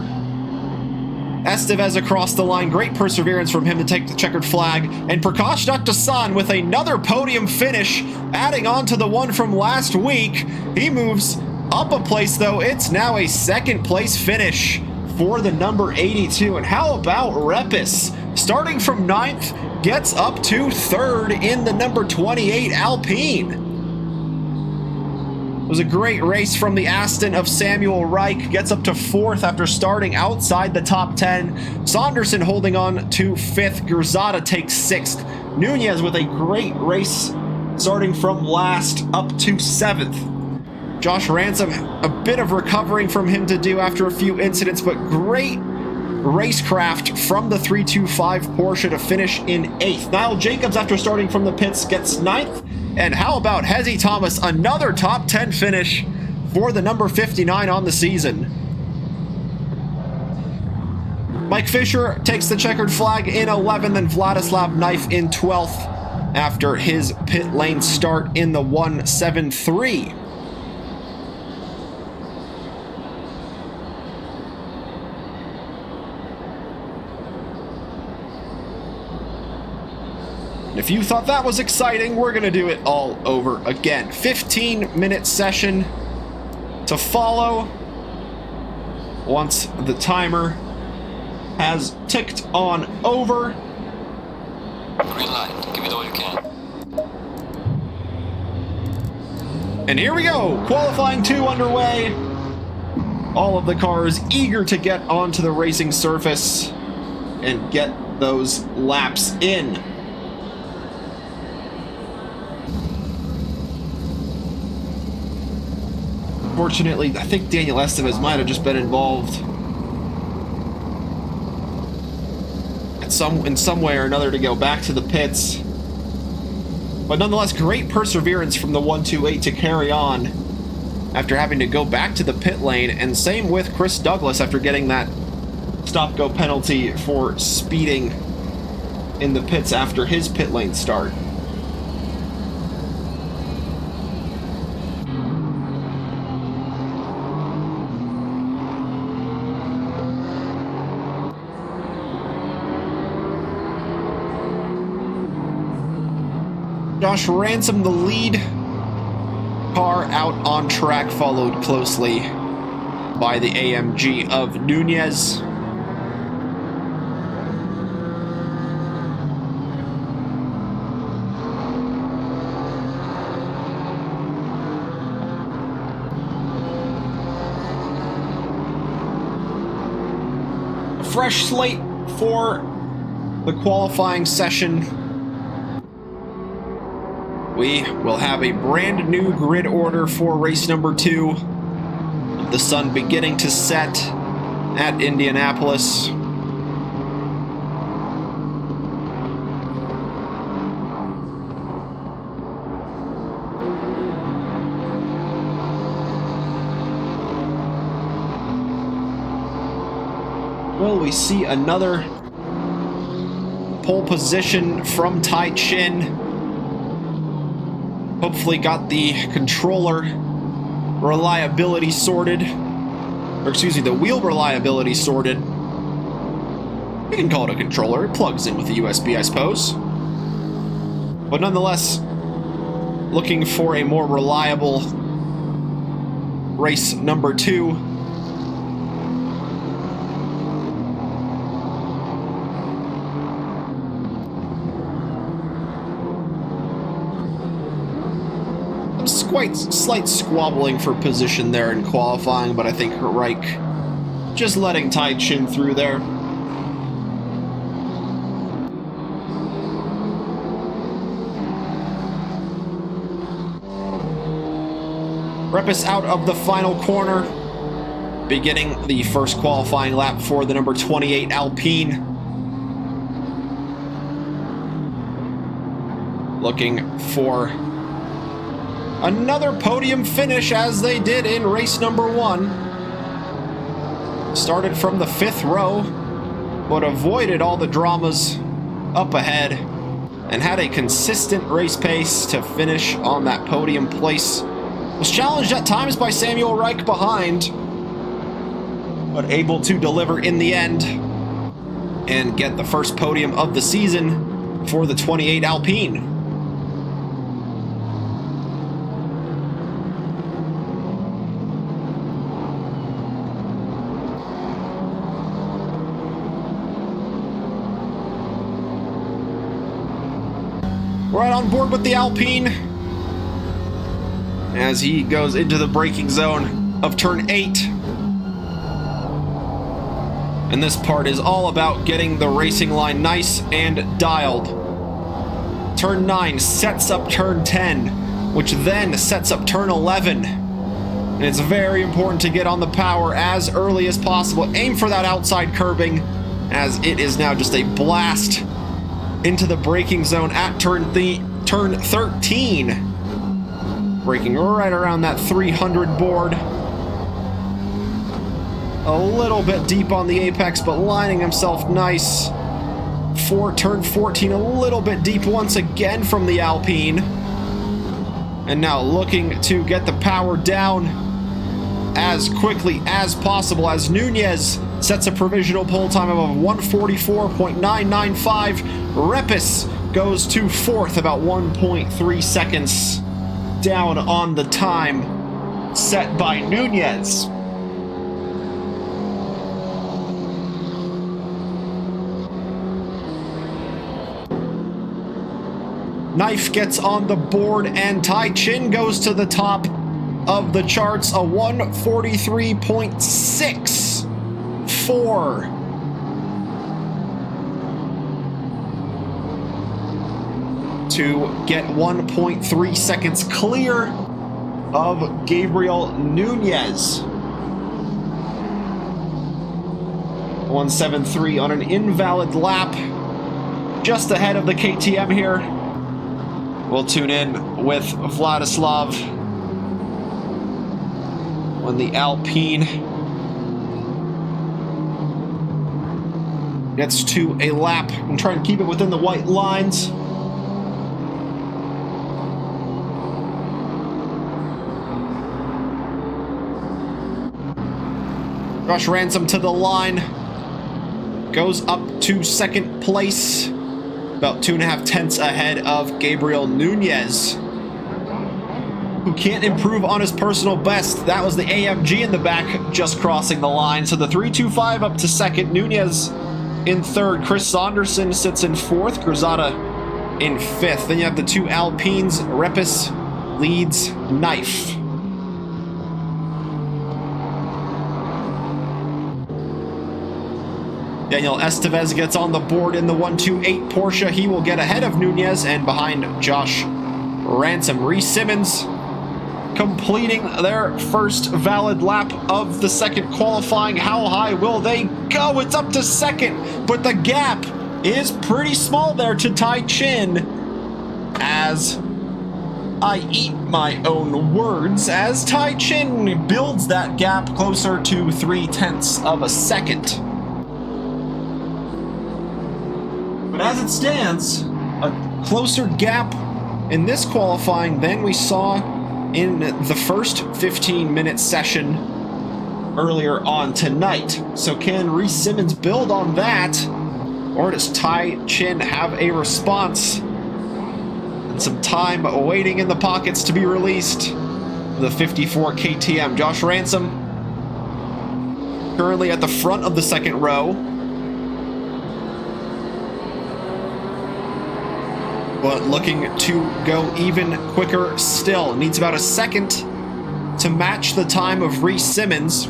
Estevez across the line. Great perseverance from him to take the checkered flag. And Prakash Daktasan with another podium finish, adding on to the one from last week. He moves up a place, though. It's now a second place finish for the number 82. And how about Repis? Starting from 9th, gets up to 3rd in the number 28 Alpine. It was a great race from the Aston of Samuel Reich. Gets up to 4th after starting outside the top 10. Saunderson holding on to 5th. Gurzada takes 6th. Nunez with a great race starting from last up to 7th. Josh Ransom, a bit of recovering from him to do after a few incidents, but great racecraft from the 325 Porsche to finish in 8th. Niall Jacobs, after starting from the pits, gets 9th. And how about Hezzy Thomas, another top 10 finish for the number 59 on the season. Mike Fisher takes the checkered flag in 11th, and Vladislav Knife in 12th after his pit lane start in the 173. If you thought that was exciting, we're going to do it all over again. 15-minute session to follow once the timer has ticked on over. Green light. Give it all you can. And here we go. Qualifying 2 underway. All of the cars eager to get onto the racing surface and get those laps in. Fortunately, I think Daniel Estevez might have just been involved in some way or another to go back to the pits. But nonetheless, great perseverance from the 128 to carry on after having to go back to the pit lane, and same with Chris Douglas after getting that stop-go penalty for speeding in the pits after his pit lane start. Josh Ransom, the lead car out on track, followed closely by the AMG of Nunez. A fresh slate for the qualifying session. We will have a brand new grid order for race number 2. The sun beginning to set at Indianapolis. Will we see another pole position from Tai Chin? Hopefully got the controller reliability sorted. Or excuse me, the wheel reliability sorted. You can call it a controller. It plugs in with the USB, I suppose. But nonetheless, looking for a more reliable race number 2. Quite slight squabbling for position there in qualifying, but I think Reich just letting Tai Chin through there. Repis out of the final corner, beginning the first qualifying lap for the number 28 Alpine. Looking for another podium finish as they did in race number 1. Started from the 5th row, but avoided all the dramas up ahead and had a consistent race pace to finish on that podium place. Was challenged at times by Samuel Reich behind, but able to deliver in the end. and get the first podium of the season for the 28 Alpine. Right on board with the Alpine as he goes into the braking zone of turn 8. And this part is all about getting the racing line nice and dialed. Turn 9 sets up turn 10, which then sets up turn 11. And it's very important to get on the power as early as possible. Aim for that outside curbing, as it is now just a blast into the braking zone at turn 13. Braking right around that 300 board. A little bit deep on the apex, but lining himself nice for turn 14. A little bit deep once again from the Alpine. And now looking to get the power down as quickly as possible as Nunez sets a provisional pole time of 1:44.995. Repis goes to 4th, about 1.3 seconds down on the time set by Nunez. Knife gets on the board and Tai Chin goes to the top of the charts, a 1:43.64. To get 1.3 seconds clear of Gabriel Nunez. 1:73 on an invalid lap, just ahead of the KTM here. We'll tune in with Vladislav when the Alpine gets to a lap and try and keep it within the white lines. Josh Ransom to the line, goes up to second place, about 2.5 tenths ahead of Gabriel Nunez, who can't improve on his personal best. That was the AMG in the back just crossing the line. So the 325 up to second, Nunez in third, Chris Saunderson sits in fourth, Grisada in fifth. Then you have the two Alpines, Repis leads Knife. Daniel Estevez gets on the board in the 128 Porsche. He will get ahead of Nunez and behind Josh Ransom. Reese Simmons completing their first valid lap of the second qualifying. How high will they go? It's up to second, but the gap is pretty small there to Tai Chin, as I eat my own words, as Tai Chin builds that gap closer to 0.3 of a second. But as it stands, a closer gap in this qualifying than we saw in the first 15-minute session earlier on tonight. So can Reese Simmons build on that, or does Tai Chin have a response and some time waiting in the pockets to be released? The 54 KTM. Josh Ransom currently at the front of the second row, but looking to go even quicker still. Needs about a second to match the time of Reese Simmons.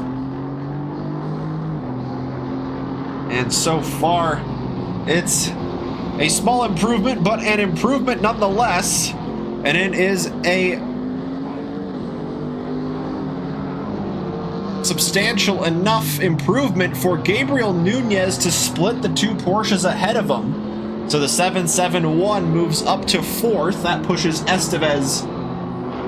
And so far, it's a small improvement, but an improvement nonetheless. And it is a substantial enough improvement for Gabriel Nunez to split the two Porsches ahead of him. So the 771 moves up to fourth. That pushes Estevez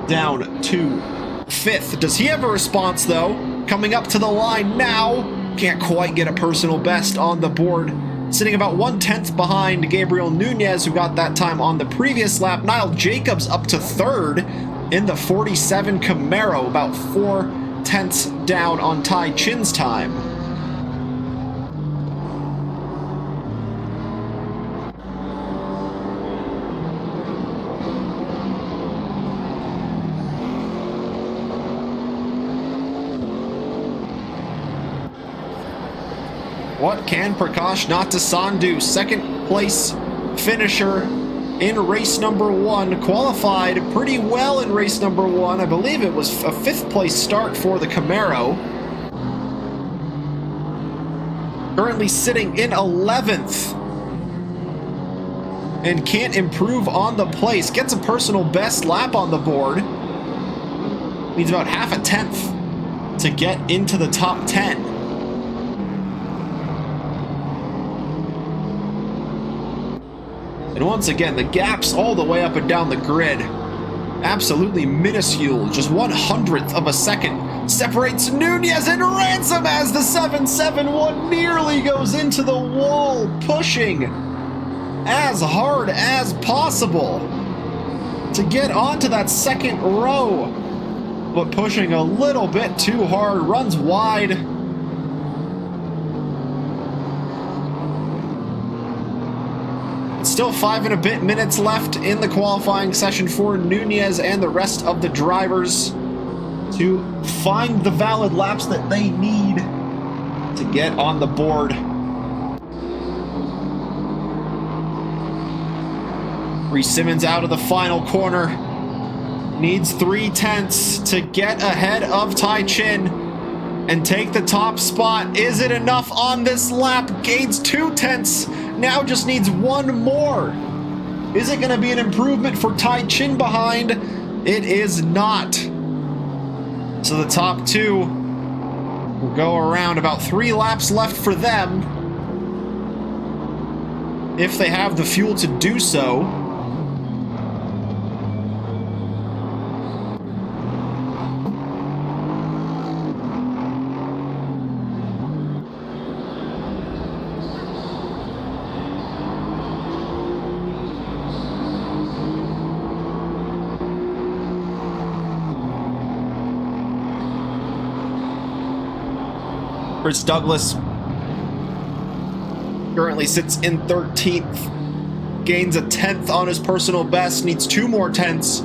down to fifth. Does he have a response, though? Coming up to the line now. Can't quite get a personal best on the board. Sitting about 1/10 behind Gabriel Nunez, who got that time on the previous lap. Niall Jacobs up to third in the 47 Camaro, about 4/10 down on Tai Chin's time. What can Prakash Natasan do? Second place finisher in race number 1. Qualified pretty well in race number 1. I believe it was a 5th place start for the Camaro. Currently sitting in 11th. And can't improve on the place. Gets a personal best lap on the board. Needs about half a tenth to get into the top 10. And once again, the gaps all the way up and down the grid. Absolutely minuscule. Just 1/100th of a second separates Nunez and Ransom as the 771 nearly goes into the wall, pushing as hard as possible to get onto that second row, but pushing a little bit too hard, runs wide. Still 5 and a bit minutes left in the qualifying session for Nunez and the rest of the drivers to find the valid laps that they need to get on the board. Reese Simmons out of the final corner. Needs 3/10 to get ahead of Tai Chin and take the top spot. Is it enough on this lap? Gains 2/10. Now just needs one more. Is it going to be an improvement for Tai Chin behind? It is not. So the top two will go around. About 3 laps left for them, if they have the fuel to do so. Chris Douglas currently sits in 13th, gains a 10th on his personal best, needs 2 more tenths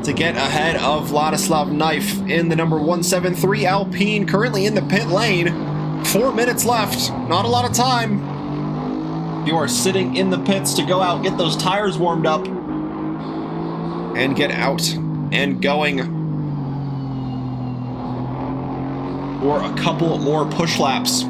to get ahead of Vladislav Knife in the number 173 Alpine, currently in the pit lane. 4 minutes left, not a lot of time. You are sitting in the pits to go out, get those tires warmed up, and get out and going for a couple more push laps.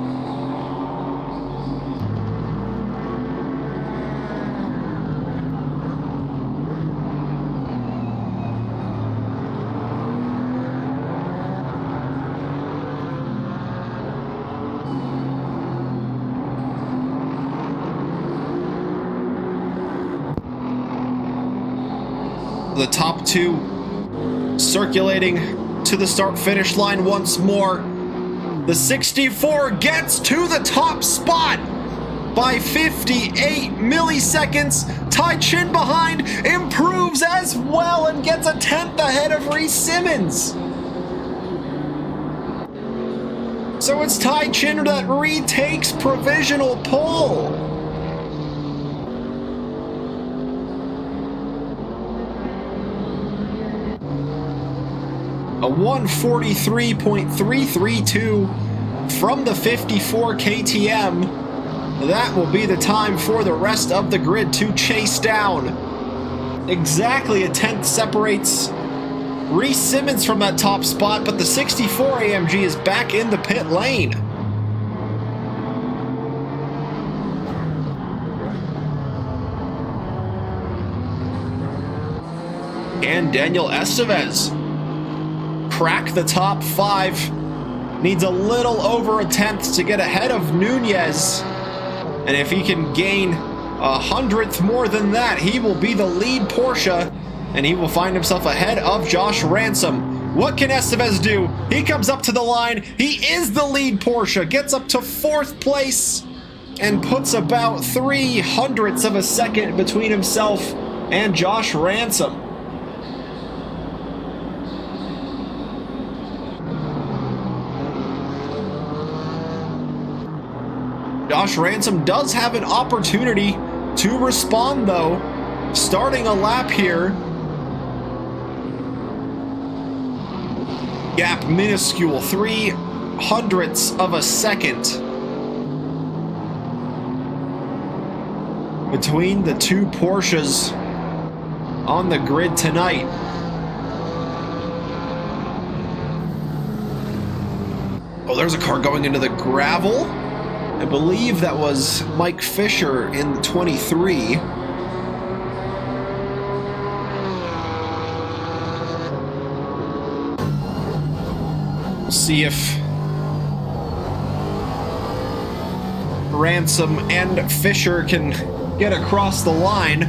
The top two circulating to the start-finish line once more. The 64 gets to the top spot by 58 milliseconds. Tai Chin behind improves as well and gets a 10th ahead of Reese Simmons. So it's Tai Chin that retakes provisional pole. A 1:43.332 from the 54 KTM. That will be the time for the rest of the grid to chase down. Exactly a 10th separates Reese Simmons from that top spot, but the 64 AMG is back in the pit lane. And Daniel Estevez crack the top 5. Needs a little over a 10th to get ahead of Nunez. And if he can gain 100th more than that, he will be the lead Porsche, and he will find himself ahead of Josh Ransom. What can Estevez do? He comes up to the line. He is the lead Porsche, gets up to 4th place, and puts about 3/100ths of a second between himself and Josh Ransom. Josh Ransom does have an opportunity to respond, though, starting a lap here. Gap minuscule, 3/100ths of a second. between the two Porsches on the grid tonight. Oh, there's a car going into the gravel. I believe that was Mike Fisher in the 23. We'll see if Ransom and Fisher can get across the line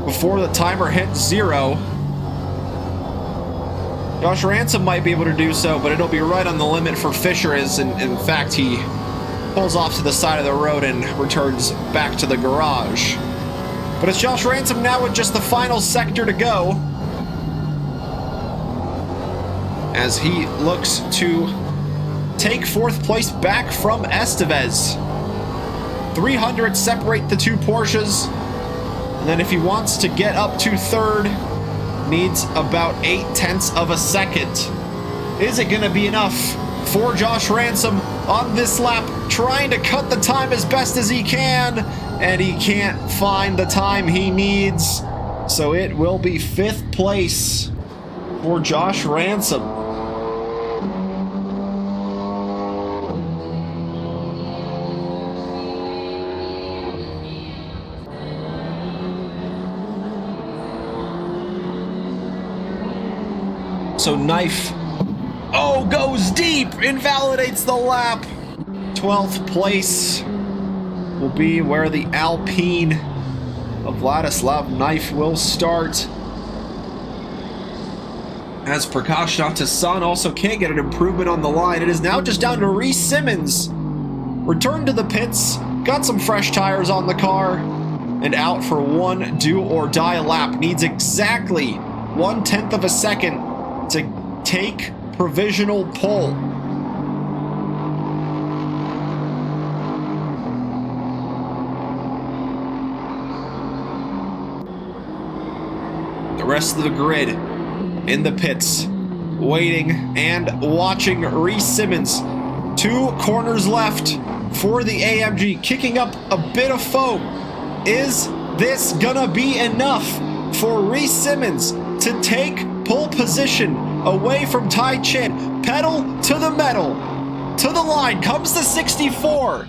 before the timer hits 0. Josh Ransom might be able to do so, but it'll be right on the limit for Fisher, as in fact he pulls off to the side of the road and returns back to the garage. But it's Josh Ransom now with just the final sector to go, as he looks to take 4th place back from Estevez. 300 separate the two Porsches, and then if he wants to get up to 3rd, needs about 0.8 of a second. Is it going to be enough for Josh Ransom on this lap, trying to cut the time as best as he can, and he can't find the time he needs, so it will be 5th place for Josh Ransom. So Knife, goes deep, invalidates the lap. 12th place will be where the Alpine of Vladislav Knife will start, as Prakash Natasan also can't get an improvement on the line. It is now just down to Reese Simmons. Returned to the pits, got some fresh tires on the car, and out for one do-or-die lap. Needs exactly 1/10 of a second to take provisional pole. The rest of the grid in the pits, waiting and watching Reese Simmons. 2 corners left for the AMG, kicking up a bit of foam. Is this gonna be enough for Reese Simmons to take pole position away from Tai Chin? Pedal to the metal. To the line comes the 64.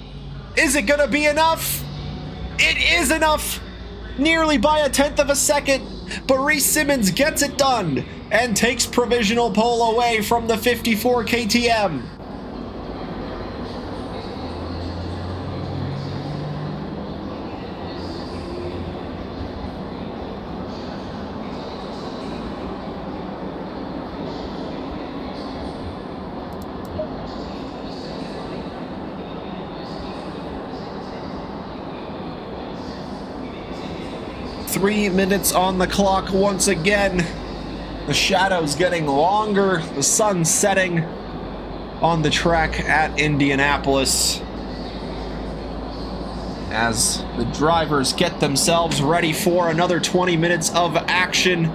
Is it gonna be enough? It is enough, nearly by 1/10 of a second, but Reese Simmons gets it done and takes provisional pole away from the 54 KTM. Three minutes on the clock once again. The shadows getting longer, the sun setting on the track at Indianapolis, as the drivers get themselves ready for another 20 minutes of action.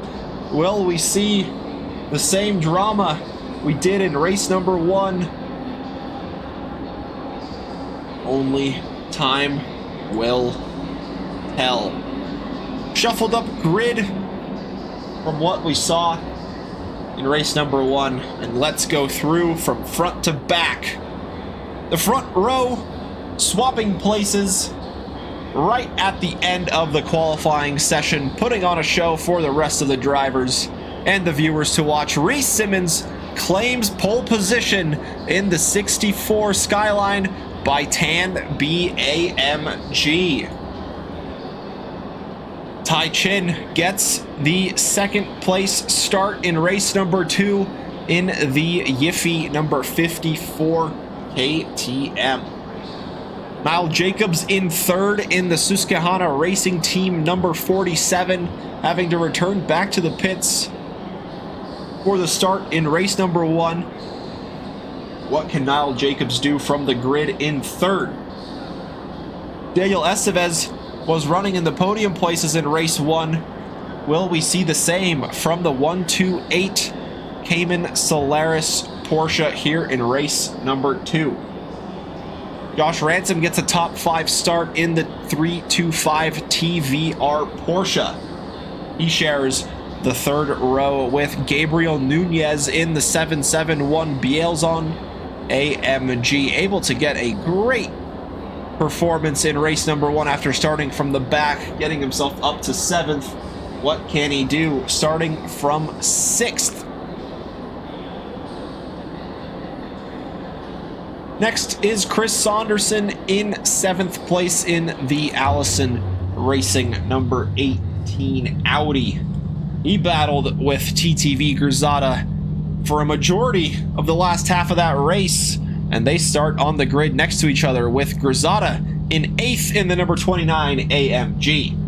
Will we see the same drama we did in race number 1? Only time will tell. Shuffled up grid from what we saw in race number 1, and let's go through from front to back. The front row swapping places right at the end of the qualifying session, putting on a show for the rest of the drivers and the viewers to watch. Reese Simmons claims pole position in the 64 Skyline by Tan BAMG. Tai Chin gets the 2nd place start in race number 2 in the Yiffy number 54 KTM. Niall Jacobs in 3rd in the Susquehanna Racing Team number 47, having to return back to the pits for the start in race number 1. What can Niall Jacobs do from the grid in 3rd? Daniel Estevez was running in the podium places in race 1. Will we see the same from the 128 Cayman Solaris Porsche here in race number 2? Josh Ransom gets a top 5 start in the 325 TVR Porsche. He shares the third row with Gabriel Nunez in the 771 Bielson AMG, able to get a great performance in race number 1 after starting from the back, getting himself up to 7th. What can he do? Starting from 6th. Next is Chris Saunderson in 7th place in the Allison Racing number 18 Audi. He battled with TTV Grzata for a majority of the last half of that race, and they start on the grid next to each other with Grzata in 8th in the number 29 AMG.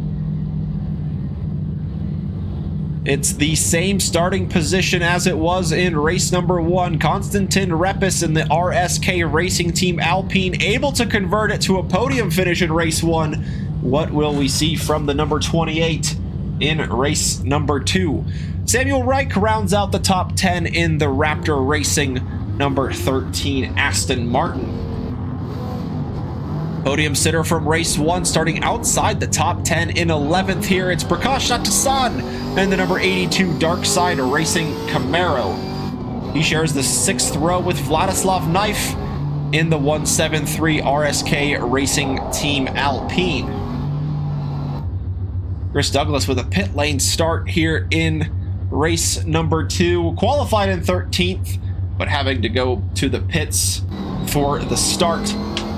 It's the same starting position as it was in race number 1. Konstantin Repis in the RSK Racing Team Alpine, able to convert it to a podium finish in race 1. What will we see from the number 28 in race number 2? Samuel Reich rounds out the top 10 in the Raptor Racing number 13 Aston Martin. Podium sitter from race 1, starting outside the top 10 in 11th here. It's Prakash Natasan and the number 82 Darkside Racing Camaro. He shares the 6th row with Vladislav Knife in the 173 RSK Racing Team Alpine. Chris Douglas with a pit lane start here in race number 2. Qualified in 13th, but having to go to the pits for the start.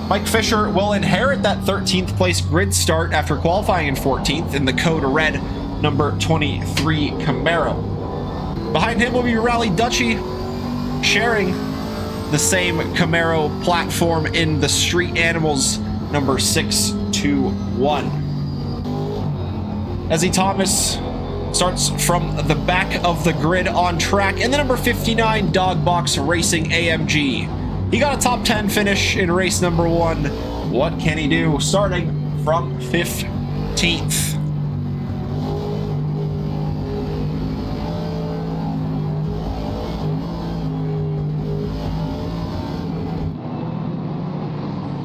Mike Fisher will inherit that 13th place grid start after qualifying in 14th in the Code Red number 23 Camaro. Behind him will be Rally Dutchy, sharing the same Camaro platform in the Street Animals number 621. Ezzy Thomas starts from the back of the grid on track in the number 59 Dogbox Racing AMG. He got a top 10 finish in race number 1. What can he do? Starting from 15th.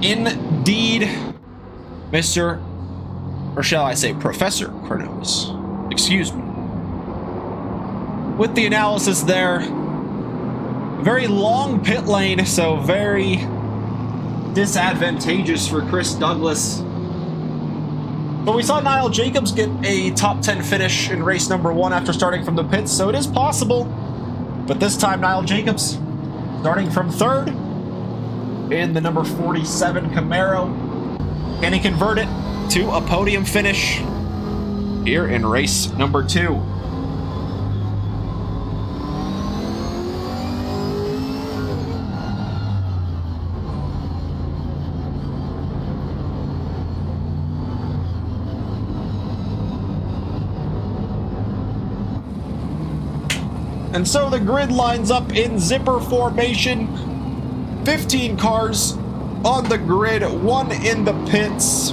Indeed, Mr. or shall I say Professor Kronos. Excuse me. With the analysis there, very long pit lane, so very disadvantageous for Chris Douglas. But we saw Niall Jacobs get a top 10 finish in race number 1 after starting from the pits, so it is possible. But this time, Niall Jacobs starting from 3rd in the number 47 Camaro. Can he convert it to a podium finish here in race number 2? And so the grid lines up in zipper formation. 15 cars on the grid, 1 in the pits.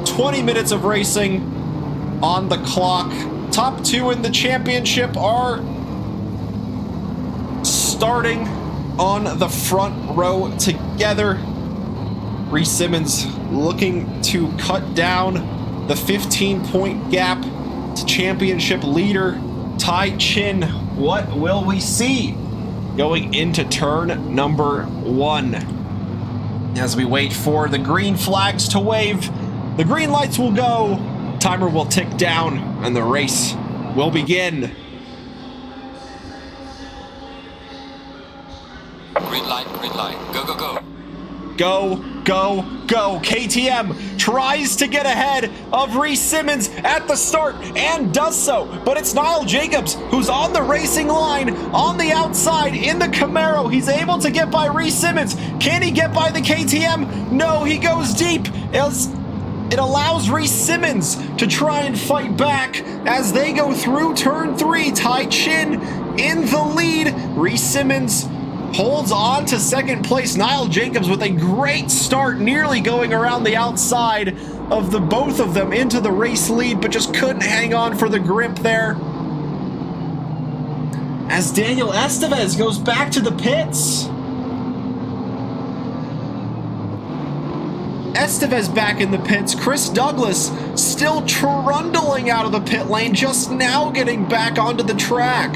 20 minutes of racing on the clock. Top 2 in the championship are starting on the front row together. Reese Simmons looking to cut down the 15-point gap to championship leader Tai Chin. What will we see going into turn number 1? As we wait for the green flags to wave, the green lights will go, timer will tick down, and the race will begin. Green light, go, go, go. Go, go, go. KTM tries to get ahead of Reese Simmons at the start and does so, but it's Niall Jacobs who's on the racing line on the outside in the Camaro. He's able to get by Reese Simmons. Can he get by the KTM? No, he goes deep. It allows Reese Simmons to try and fight back as they go through turn 3. Tai Chin in the lead. Reese Simmons holds on to second place. Niall Jacobs with a great start, nearly going around the outside of the both of them into the race lead, but just couldn't hang on for the grip there. As Daniel Estevez goes back to the pits. Estevez back in the pits. Chris Douglas still trundling out of the pit lane, just now getting back onto the track.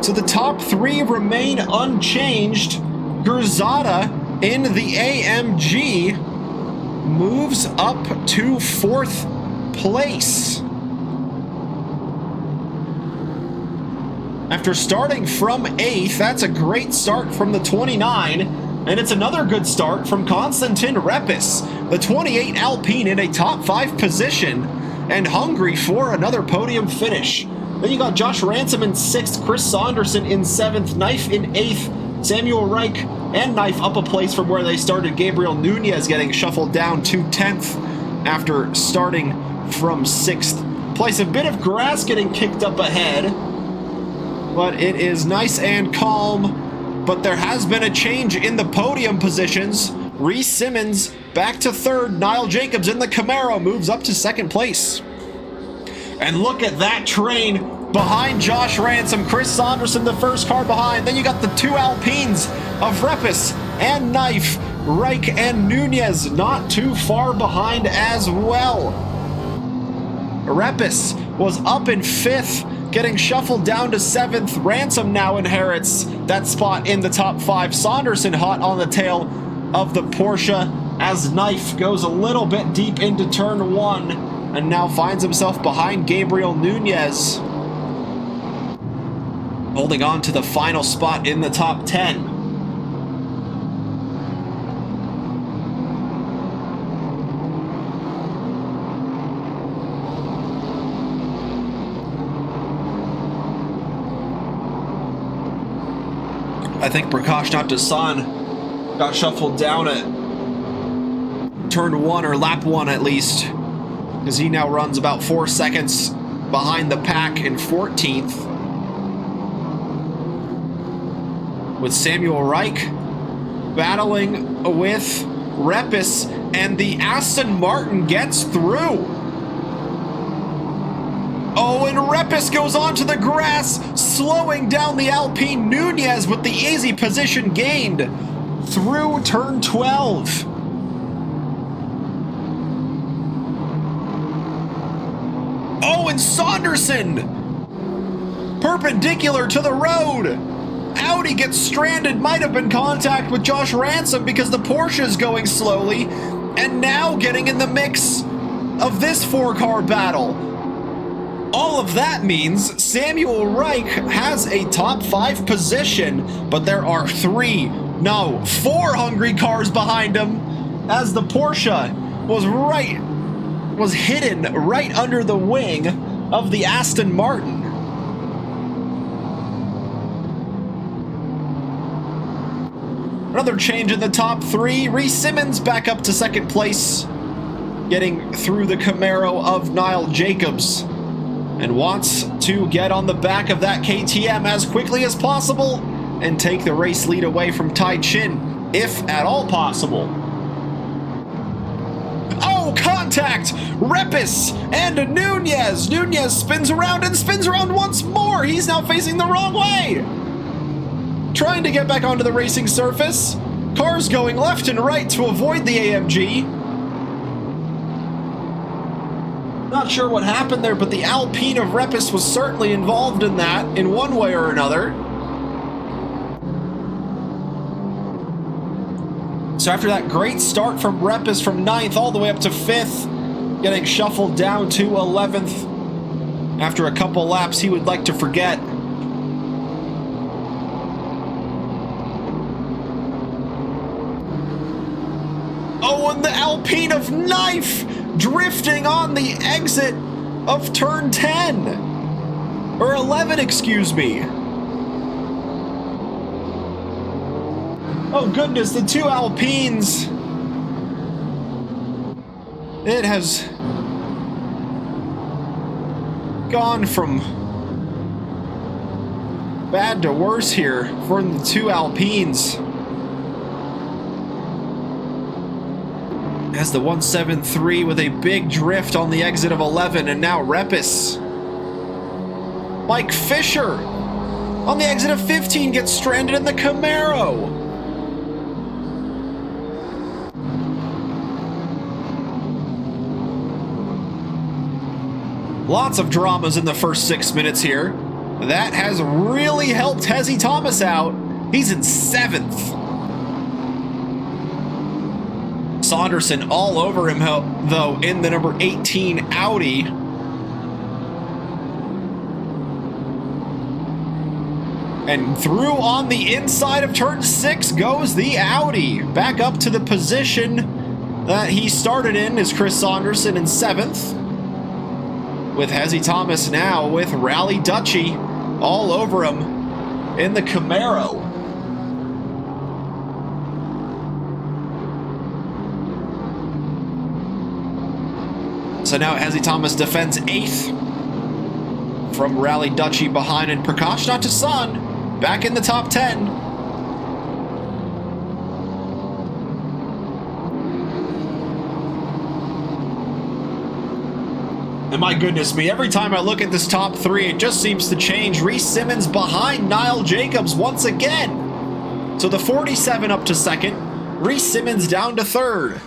So the top three remain unchanged. Gurzada in the AMG moves up to 4th place. After starting from 8th, that's a great start from the 29, and it's another good start from Konstantin Repis, the 28 Alpine in a top 5 position, and hungry for another podium finish. Then you got Josh Ransom in 6th, Chris Saunderson in 7th, Knife in 8th, Samuel Reich and Knife up a place from where they started. Gabriel Nunez getting shuffled down to 10th after starting from 6th place. A bit of grass getting kicked up ahead, but it is nice and calm. But there has been a change in the podium positions. Reese Simmons back to 3rd. Niall Jacobs in the Camaro moves up to 2nd place. And look at that train behind Josh Ransom. Chris Saunderson, the first car behind. Then you got the 2 Alpines of Repis and Knife. Reich and Nunez not too far behind as well. Repis was up in 5th, getting shuffled down to 7th. Ransom now inherits that spot in the top 5. Saunderson hot on the tail of the Porsche as Knife goes a little bit deep into turn 1 and now finds himself behind Gabriel Nunez, holding on to the final spot in the top 10. I think Prakash Natasan got shuffled down at turn 1 or lap 1 at least, because he now runs about 4 seconds behind the pack in 14th. With Samuel Reich battling with Repis, and the Aston Martin gets through. Oh, and Repis goes onto the grass, slowing down the Alpine. Nunez with the easy position gained through turn 12. Oh, and Saunderson, perpendicular to the road. Audi gets stranded, might have been contact with Josh Ransom because the Porsche is going slowly, and now getting in the mix of this 4-car battle. All of that means Samuel Reich has a top 5 position, but there are 4 hungry cars behind him, as the Porsche was hidden right under the wing of the Aston Martin. Another change in the top 3. Reese Simmons back up to 2nd place, getting through the Camaro of Niall Jacobs, and wants to get on the back of that KTM as quickly as possible and take the race lead away from Tai Chin, if at all possible. Oh, contact! Repis and Nunez! Nunez spins around and spins around once more! He's now facing the wrong way! Trying to get back onto the racing surface. Cars going left and right to avoid the AMG. Not sure what happened there, but the Alpine of Repis was certainly involved in that in one way or another. So after that great start from Repis from 9th all the way up to 5th, getting shuffled down to 11th after a couple laps he would like to forget. Oh, and the Alpine of Knife drifting on the exit of turn 10. Or 11, excuse me. Oh goodness, the 2 Alpines. It has gone from bad to worse here for the 2 Alpines. Has the 173 with a big drift on the exit of 11, and now Repis. Mike Fisher on the exit of 15 gets stranded in the Camaro. Lots of dramas in the first 6 minutes here. That has really helped Hezzy Thomas out. He's in 7th. Saunderson all over him, though, in the number 18 Audi. And through on the inside of turn 6 goes the Audi. Back up to the position that he started in is Chris Saunderson in 7th. With Hezzy Thomas now with Rally Dutchy all over him in the Camaro. So now Hezzy Thomas defends 8th from Rally Dutchy behind, and Prakash Natasan back in the top 10. And my goodness me, every time I look at this top 3, it just seems to change. Reese Simmons behind Niall Jacobs once again. So the 47 up to 2nd, Reese Simmons down to 3rd.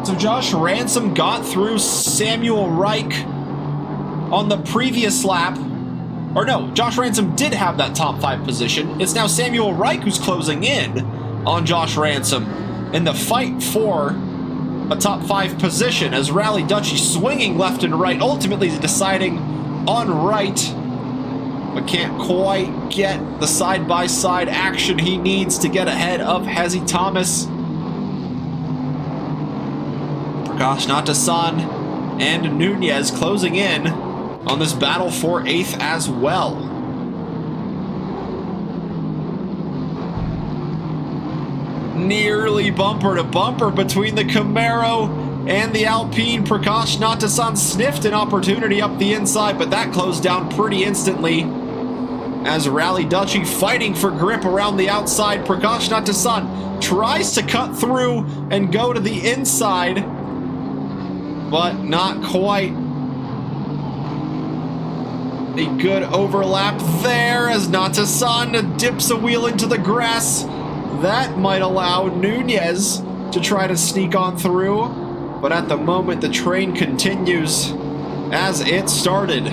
So Josh Ransom got through Samuel Reich on the previous lap. Or no, Josh Ransom did have that top 5 position. It's now Samuel Reich who's closing in on Josh Ransom in the fight for a top 5 position as Rally Dutchy swinging left and right, ultimately deciding on right, but can't quite get the side-by-side action he needs to get ahead of Hezzy Thomas. Prakash Natasan and Nunez closing in on this battle for 8th as well. Nearly bumper to bumper between the Camaro and the Alpine. Prakash Natasan sniffed an opportunity up the inside, but that closed down pretty instantly as Rally Dutchy fighting for grip around the outside. Prakash Natasan tries to cut through and go to the inside, but not quite. A good overlap there as Natasan dips a wheel into the grass. That might allow Nunez to try to sneak on through, but at the moment the train continues as it started.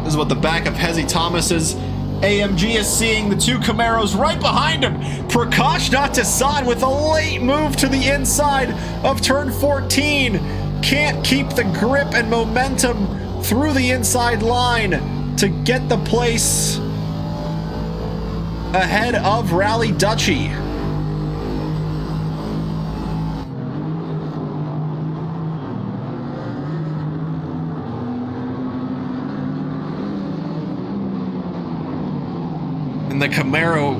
This is what the back of Hezzy Thomas's AMG is seeing. The 2 Camaros right behind him. Prakash Natasan with a late move to the inside of turn 14. Can't keep the grip and momentum through the inside line to get the place ahead of Rally Dutchy. And the Camaro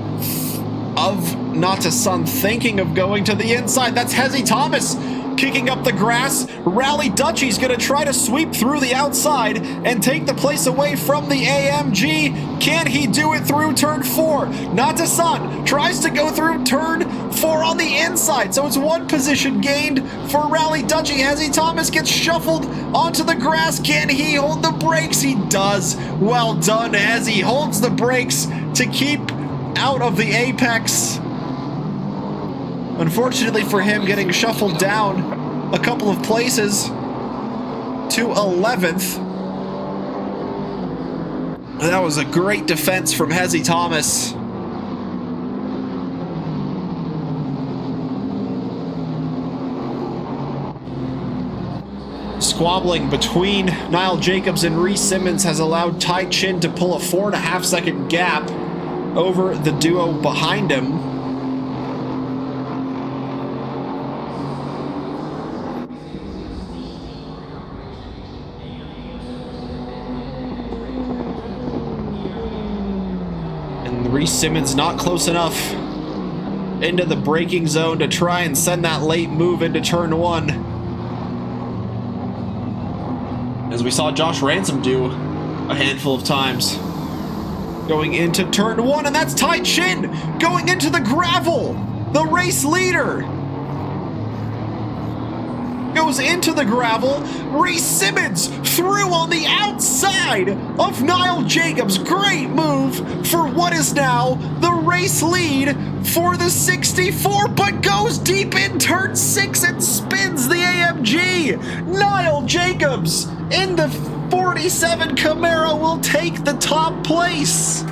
of Natasan thinking of going to the inside. That's Hezzy Thomas kicking up the grass. Rally Dutchy's going to try to sweep through the outside and take the place away from the AMG. Can he do it through turn 4? Natasan tries to go through turn 4 on the inside, so it's 1 position gained for Rally Dutchy. Hezzy Thomas gets shuffled onto the grass. Can he hold the brakes? He does. Well done, Hezzy holds the brakes to keep out of the apex. Unfortunately for him, getting shuffled down a couple of places to 11th. That was a great defense from Hezzy Thomas. Squabbling between Niall Jacobs and Reese Simmons has allowed Ty Chin to pull a 4.5 second gap over the duo behind him. And Reese Simmons not close enough into the braking zone to try and send that late move into turn 1. As we saw Josh Ransom do a handful of times. Going into turn 1, and that's Tai Chin going into the gravel. The race leader goes into the gravel. Reese Simmons through on the outside of Niall Jacobs. Great move for what is now the race lead for the 64, but goes deep in turn 6 and spins the AMG. Niall Jacobs in the 47 Camaro will take the top place.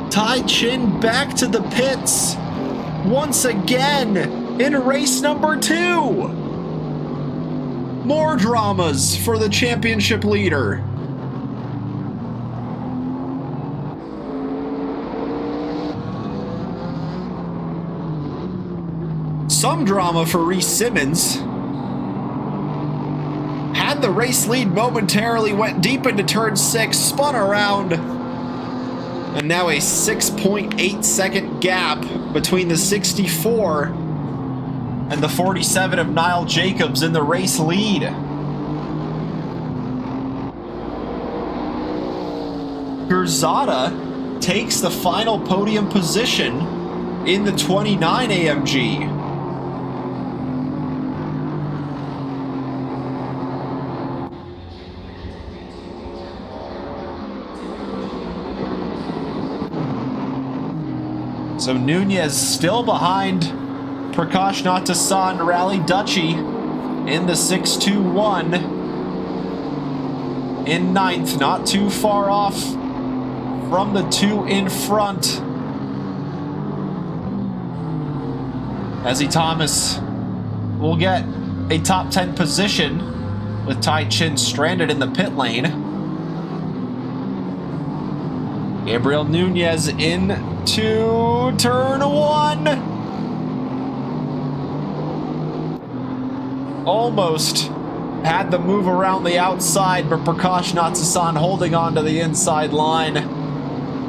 Tai Chin back to the pits once again in race number 2. More dramas for the championship leader. Some drama for Reese Simmons. Had the race lead momentarily, went deep into turn 6, spun around. And now a 6.8 second gap between the 64 and the 47 of Niall Jacobs in the race lead. Gurzata takes the final podium position in the 29 AMG. So Nunez still behind Prakash Natasan Rally Duchy in the 621 in 9th, not too far off from the 2 in front. Ezzy Thomas will get a top 10 position with Tai Chin stranded in the pit lane. Gabriel Nunez into turn 1. Almost had the move around the outside, but Prakash Natsasan holding on to the inside line.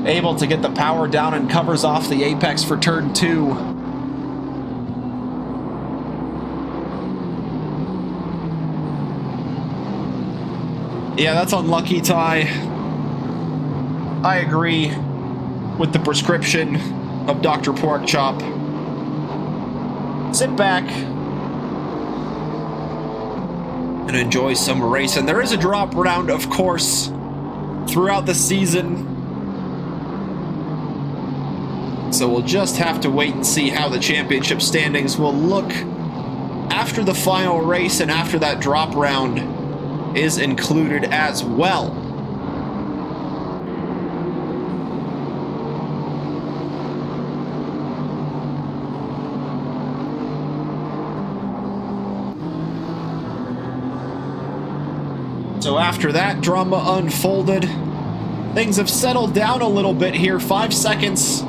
Able to get the power down and covers off the apex for turn 2. Yeah, that's unlucky, Ty. I agree with the prescription of Dr. Porkchop. Sit back and enjoy some racing. There is a drop round, of course, throughout the season. So we'll just have to wait and see how the championship standings will look after the final race and after that drop round is included as well. So after that drama unfolded, things have settled down a little bit here. 5 seconds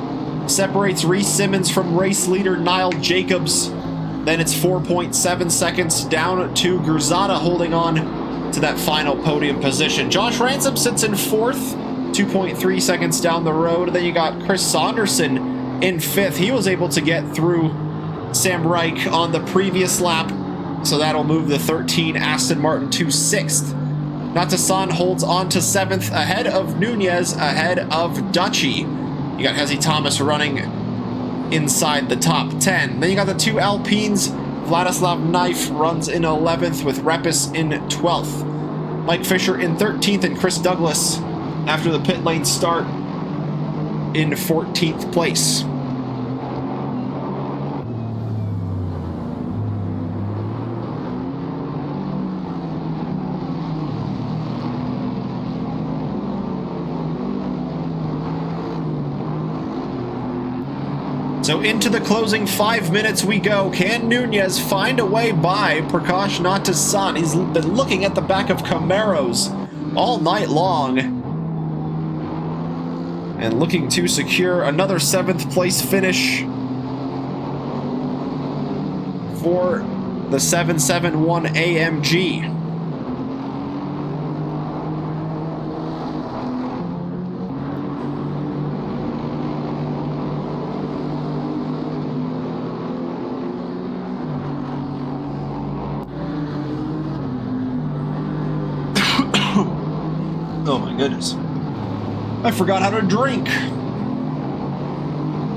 separates Reese Simmons from race leader Niall Jacobs. Then it's 4.7 seconds down to Gurzata holding on to that final podium position. Josh Ransom sits in 4th, 2.3 seconds down the road. Then you got Chris Saunderson in 5th. He was able to get through Sam Reich on the previous lap, so that'll move the 13 Aston Martin to 6th. Natasan holds on to 7th, ahead of Nunez, ahead of Duchy. You got Hezzy Thomas running inside the top 10. Then you got the 2 Alpines. Vladislav Knife runs in 11th with Repis in 12th. Mike Fisher in 13th and Chris Douglas, after the pit lane start, in 14th place. So into the closing 5 minutes we go. Can Nunez find a way by Prakash Natasan? He's been looking at the back of Camaros all night long and looking to secure another 7th place finish for the 771 AMG. Oh my goodness. I forgot how to drink.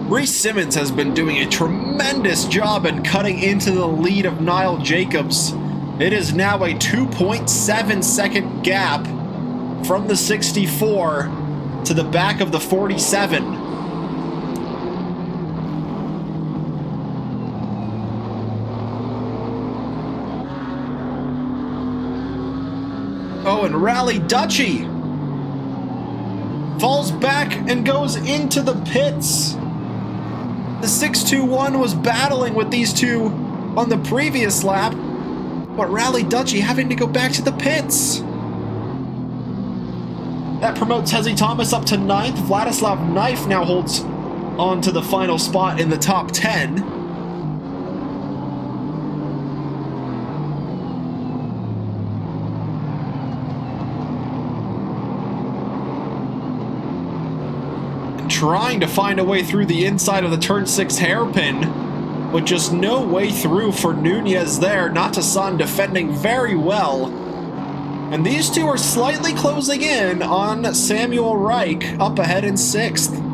Reese Simmons has been doing a tremendous job in cutting into the lead of Niall Jacobs. It is now a 2.7 second gap from the 64 to the back of the 47. Oh, and Rally Dutchy falls back and goes into the pits. The 621 was battling with these two on the previous lap, but Rally Dutchy having to go back to the pits. That promotes Hezzy Thomas up to 9th. Vladislav Knife now holds on to the final spot in the top 10. Trying to find a way through the inside of the turn 6 hairpin, but just no way through for Nunez there. Natasan defending very well. And these two are slightly closing in on Samuel Reich, up ahead in 6th.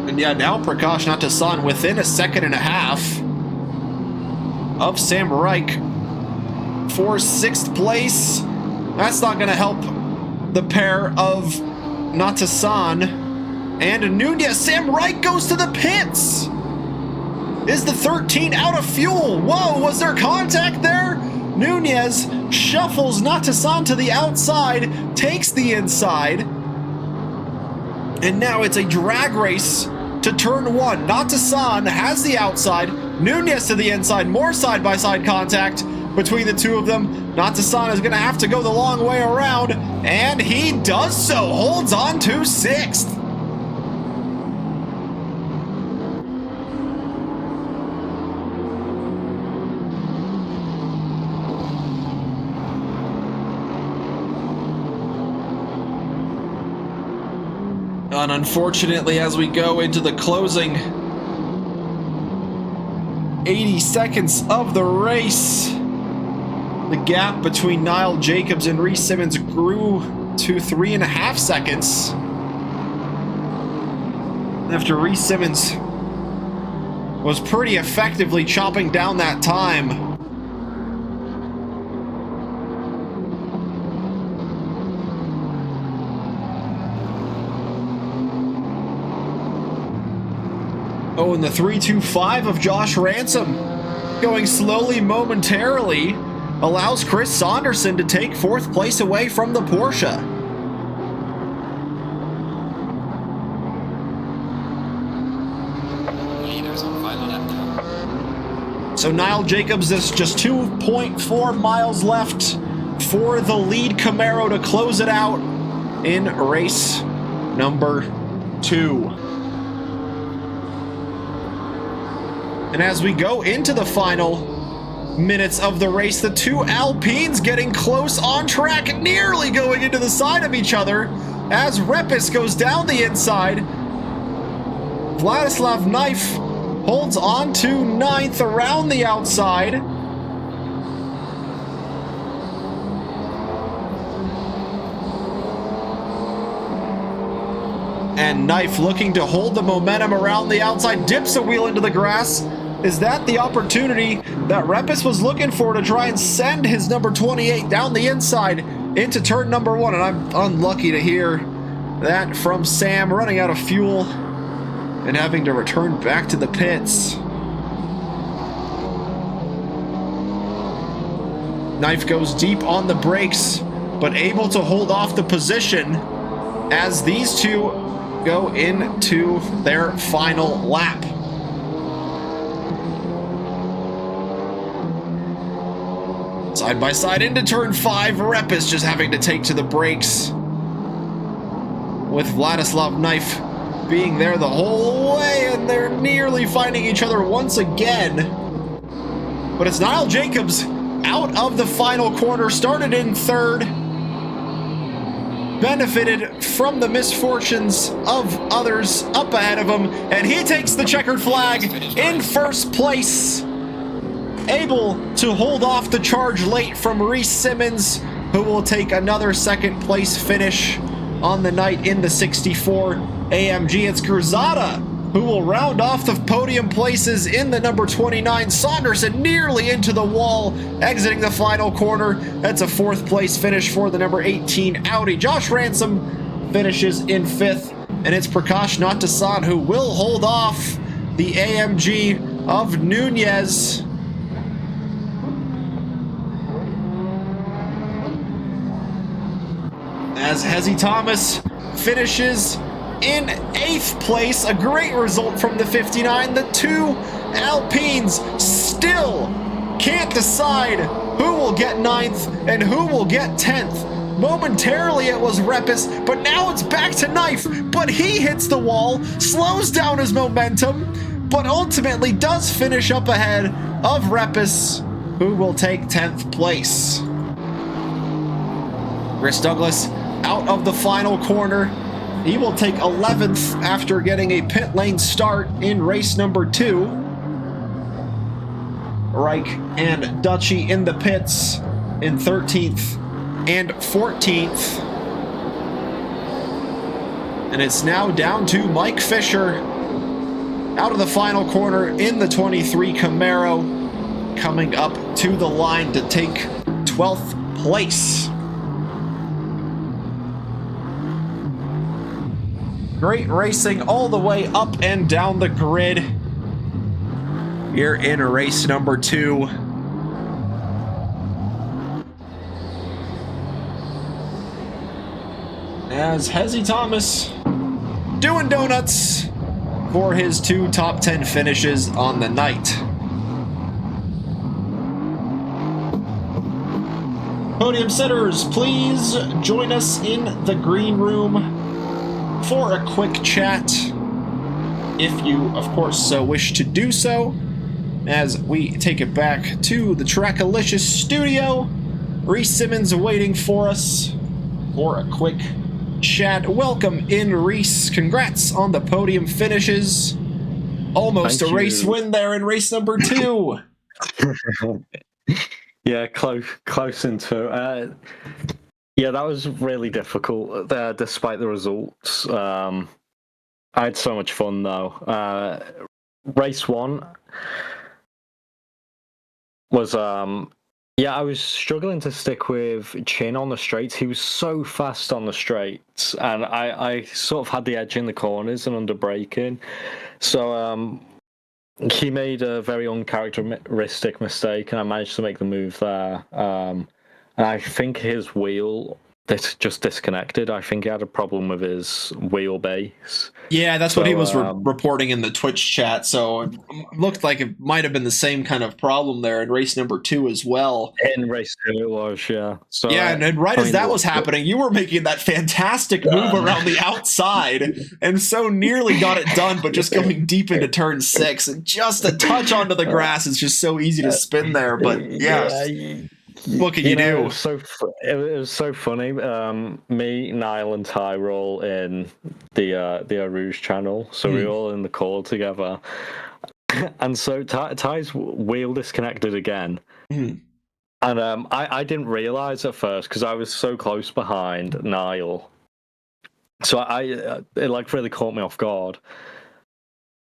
And yeah, now Prakash Natasan within a second and a half of Sam Reich for 6th place. That's not going to help the pair of Natasan and Nunez. Sam Reich goes to the pits. Is the 13 out of fuel? Whoa, was there contact there? Nunez shuffles Natasan to the outside, takes the inside, and now it's a drag race to turn 1. Natasan has the outside, Nunez to the inside, more side-by-side contact between the two of them. Natasan is going to have to go the long way around, and he does so, holds on to 6th. And unfortunately, as we go into the closing 80 seconds of the race, the gap between Niall Jacobs and Reese Simmons grew to 3.5 seconds. After Reese Simmons was pretty effectively chopping down that time. Oh, and the 3.25 of Josh Ransom going slowly momentarily allows Chris Saunderson to take 4th place away from the Porsche. Leaders on final lap now. So Niall Jacobs is just 2.4 miles left for the lead Camaro to close it out in race number 2. And as we go into the final minutes of the race, the two Alpines getting close on track, nearly going into the side of each other as Repis goes down the inside. Vladislav Knife holds on to 9th around the outside. And Knife looking to hold the momentum around the outside, dips a wheel into the grass. Is that the opportunity that Repis was looking for to try and send his number 28 down the inside into turn number 1? And I'm unlucky to hear that from Sam, running out of fuel and having to return back to the pits. Knife goes deep on the brakes, but able to hold off the position as these two go into their final lap. Side by side into turn 5, Repis just having to take to the brakes, with Vladislav Knife being there the whole way and they're nearly finding each other once again. But it's Niall Jacobs out of the final corner, started in third, benefited from the misfortunes of others up ahead of him, and he takes the checkered flag in first place, able to hold off the charge late from Reese Simmons, who will take another second place finish on the night in the 64 AMG. It's Cruzada who will round off the podium places in the number 29. Saunderson nearly into the wall, exiting the final corner. That's a fourth place finish for the number 18 Audi. Josh Ransom finishes in fifth, and it's Prakash Natasan who will hold off the AMG of Nunez. As Hezzy Thomas finishes in 8th place, a great result from the 59. The two Alpines still can't decide who will get 9th and who will get 10th. Momentarily it was Repis, but now it's back to Knife, but he hits the wall, slows down his momentum, but ultimately does finish up ahead of Repis, who will take 10th place. Chris Douglas out of the final corner. He will take 11th after getting a pit lane start in race number 2. Reich and Dutchy in the pits in 13th and 14th. And it's now down to Mike Fisher out of the final corner in the 23 Camaro, coming up to the line to take 12th place. Great racing all the way up and down the grid here in race number 2. As Hezzy Thomas doing donuts for his 2 top 10 finishes on the night. Podium sitters, please join us in the green room for a quick chat, if you, of course, so wish to do so, as we take it back to the Trackalicious studio. Reese Simmons waiting for us for a quick chat. Welcome in, Reese. Congrats on the podium finishes. Almost Thank a race you. win there in race number 2. Yeah, close into yeah, that was really difficult despite the results. I had so much fun though. Race 1 was yeah, I was struggling to stick with Chin on the straights. He was so fast on the straights, and I sort of had the edge in the corners and under braking. So he made a very uncharacteristic mistake, and I managed to make the move there. And I think his wheel just disconnected. I think he had a problem with his wheelbase. Yeah, that's what he was reporting in the Twitch chat. So it looked like it might have been the same kind of problem there in race number 2 as well. In race 2 it was, yeah. So yeah, and right as that was happening, you were making that fantastic move around the outside, and so nearly got it done, but just going deep into turn 6, and just a touch onto the grass. It's just so easy to spin there, but yeah. What can you do? It was so funny. Me, Niall, and Ty were all in the Arouge channel, so we were all in the call together. And so Ty's wheel disconnected again, and I didn't realize at first because I was so close behind Niall, so it like really caught me off guard.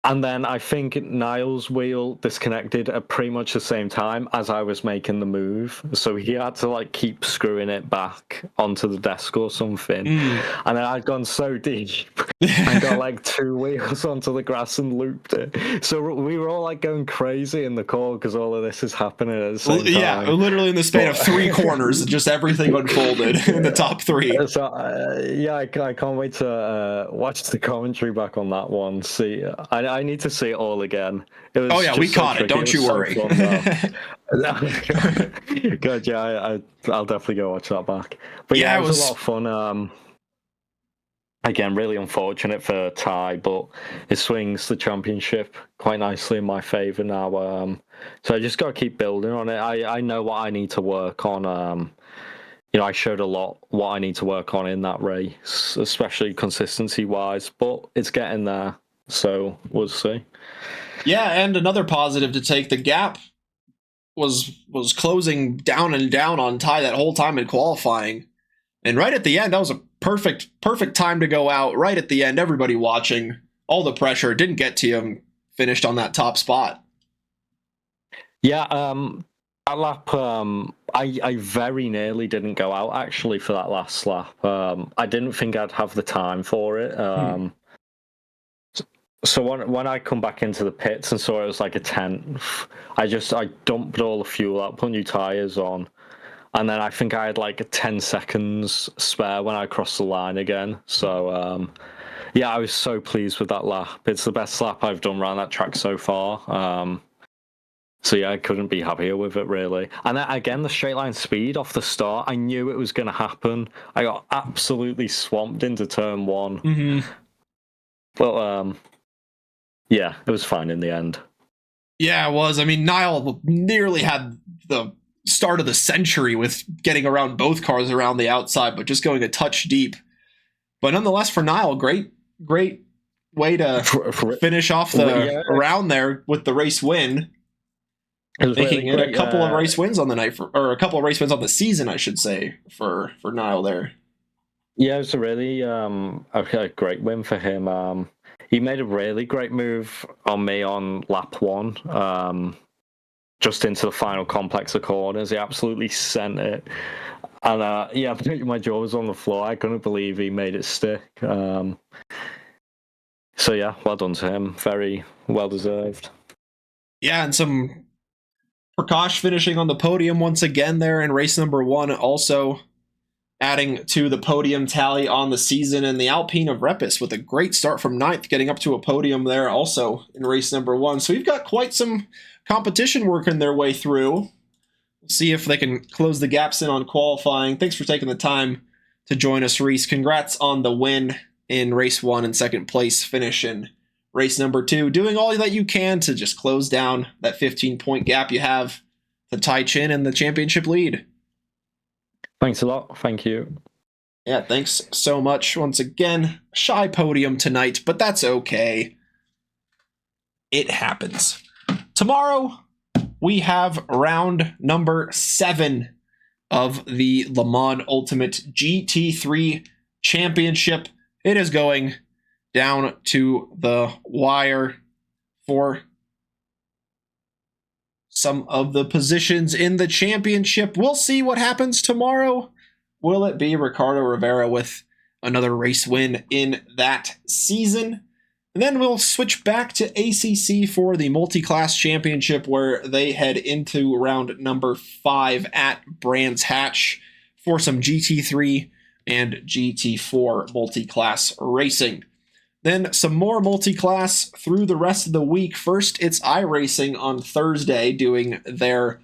And then I think Niall's wheel disconnected at pretty much the same time as I was making the move. So he had to like keep screwing it back onto the desk or something. And then I'd gone so deep and got like 2 wheels onto the grass and looped it. So we were all like going crazy in the call because all of this is happening at the same time. Yeah, literally in the span of 3 corners, just everything unfolded in the top 3. So yeah, I can't wait to watch the commentary back on that one. See, I need to see it all again. It was we caught it. Don't you worry. Good, yeah, I'll definitely go watch that back. But yeah, it was a lot of fun. again, really unfortunate for Ty, but it swings the championship quite nicely in my favour now. So I just got to keep building on it. I know what I need to work on. I showed a lot what I need to work on in that race, especially consistency-wise, but it's getting there, so we'll see. Yeah, and another positive to take, the gap was closing down and down on Ty that whole time in qualifying. And right at the end, that was a perfect time to go out. Right at the end, everybody watching, all the pressure didn't get to him, finished on that top spot. Yeah, that lap, I very nearly didn't go out, actually, for that last lap. I didn't think I'd have the time for it. So when I come back into the pits and saw it was like a 10th, I dumped all the fuel out, put new tyres on, and then I think I had like 10 seconds spare when I crossed the line again. So, yeah, I was so pleased with that lap. It's the best lap I've done around that track so far. So yeah, I couldn't be happier with it, really. And then, again, the straight line speed off the start, I knew it was going to happen. I got absolutely swamped into turn one. Mm-hmm. But yeah, it was fine in the end. Yeah, it was. I mean, Niall nearly had the start of the century with getting around both cars around the outside, but just going a touch deep. But nonetheless, for Niall, great way to finish off the round there with the race win. Making it a couple of race wins on the night, or a couple of race wins on the season, I should say, for Niall there. Yeah, it was a really a great win for him. He made a really great move on me on lap one, just into the final complex of corners. He absolutely sent it. And yeah, my jaw was on the floor. I couldn't believe he made it stick. So yeah, well done to him. Very well deserved. Yeah, and some Prakash finishing on the podium once again there in race number one, also adding to the podium tally on the season. And the Alpine of Repis with a great start from ninth, getting up to a podium there also in race number one. So we've got quite some competition working their way through. We'll see if they can close the gaps in on qualifying. Thanks for taking the time to join us, Reese. Congrats on the win in race one and second place finish in race number two. Doing all that you can to just close down that 15-point gap you have to Ty Chin and the championship lead. Thanks a lot. Thank you. Yeah, thanks so much. Once again, shy podium tonight, but that's okay. It happens. Tomorrow, we have round number 7 of the Le Mans Ultimate GT3 Championship. It is going down to the wire for some of the positions in the championship. We'll see what happens tomorrow. Will it be Ricardo Rivera with another race win in that season? And then we'll switch back to ACC for the multi-class championship, where they head into round number 5 at Brands Hatch for some GT3 and GT4 multi-class racing. Then some more multi-class through the rest of the week. First, it's iRacing on Thursday doing their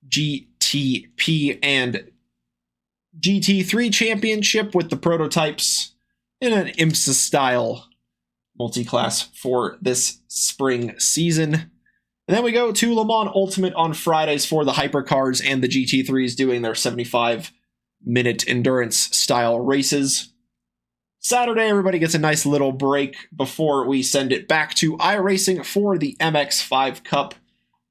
GTP and GT3 championship with the prototypes in an IMSA-style multi-class for this spring season. And then we go to Le Mans Ultimate on Fridays for the hypercars and the GT3s doing their 75-minute endurance-style races. Saturday, everybody gets a nice little break before we send it back to iRacing for the MX5 Cup,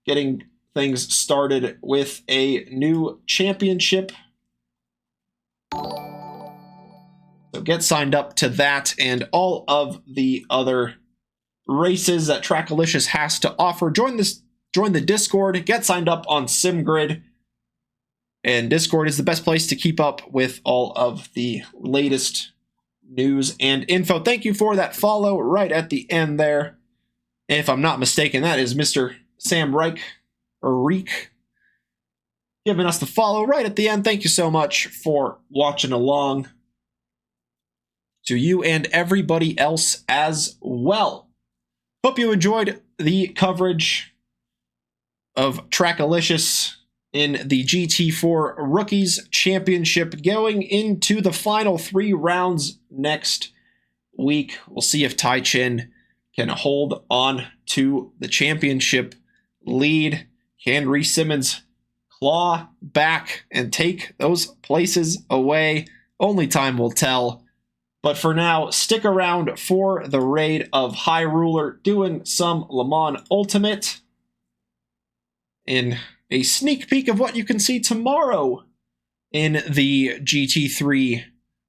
getting things started with a new championship. So get signed up to that and all of the other races that Trackalicious has to offer. Join the Discord, get signed up on SimGrid. And Discord is the best place to keep up with all of the latest news and info. Thank you for that follow right at the end there. If I'm not mistaken, that is Mr. Sam Reich, giving us the follow right at the end. Thank you so much for watching along. To you and everybody else as well. Hope you enjoyed the coverage of Trackalicious in the GT4 Rookies Championship, going into the final 3 rounds next. week. We'll see if Tai Chin can hold on to the championship lead. Can Reese Simmons claw back and take those places away? Only time will tell. But for now, stick around for the raid of High Ruler doing some Le Mans Ultimate in a sneak peek of what you can see tomorrow in the GT3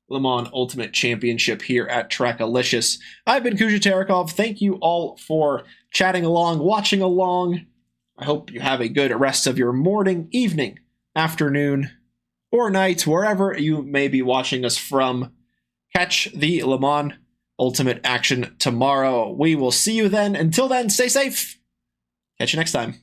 Le Mans Ultimate Championship here at Trackalicious. I've been Kuja Terekov. Thank you all for chatting along, watching along. I hope you have a good rest of your morning, evening, afternoon, or night, wherever you may be watching us from. Catch the Le Mans Ultimate action tomorrow. We will see you then. Until then, stay safe. Catch you next time.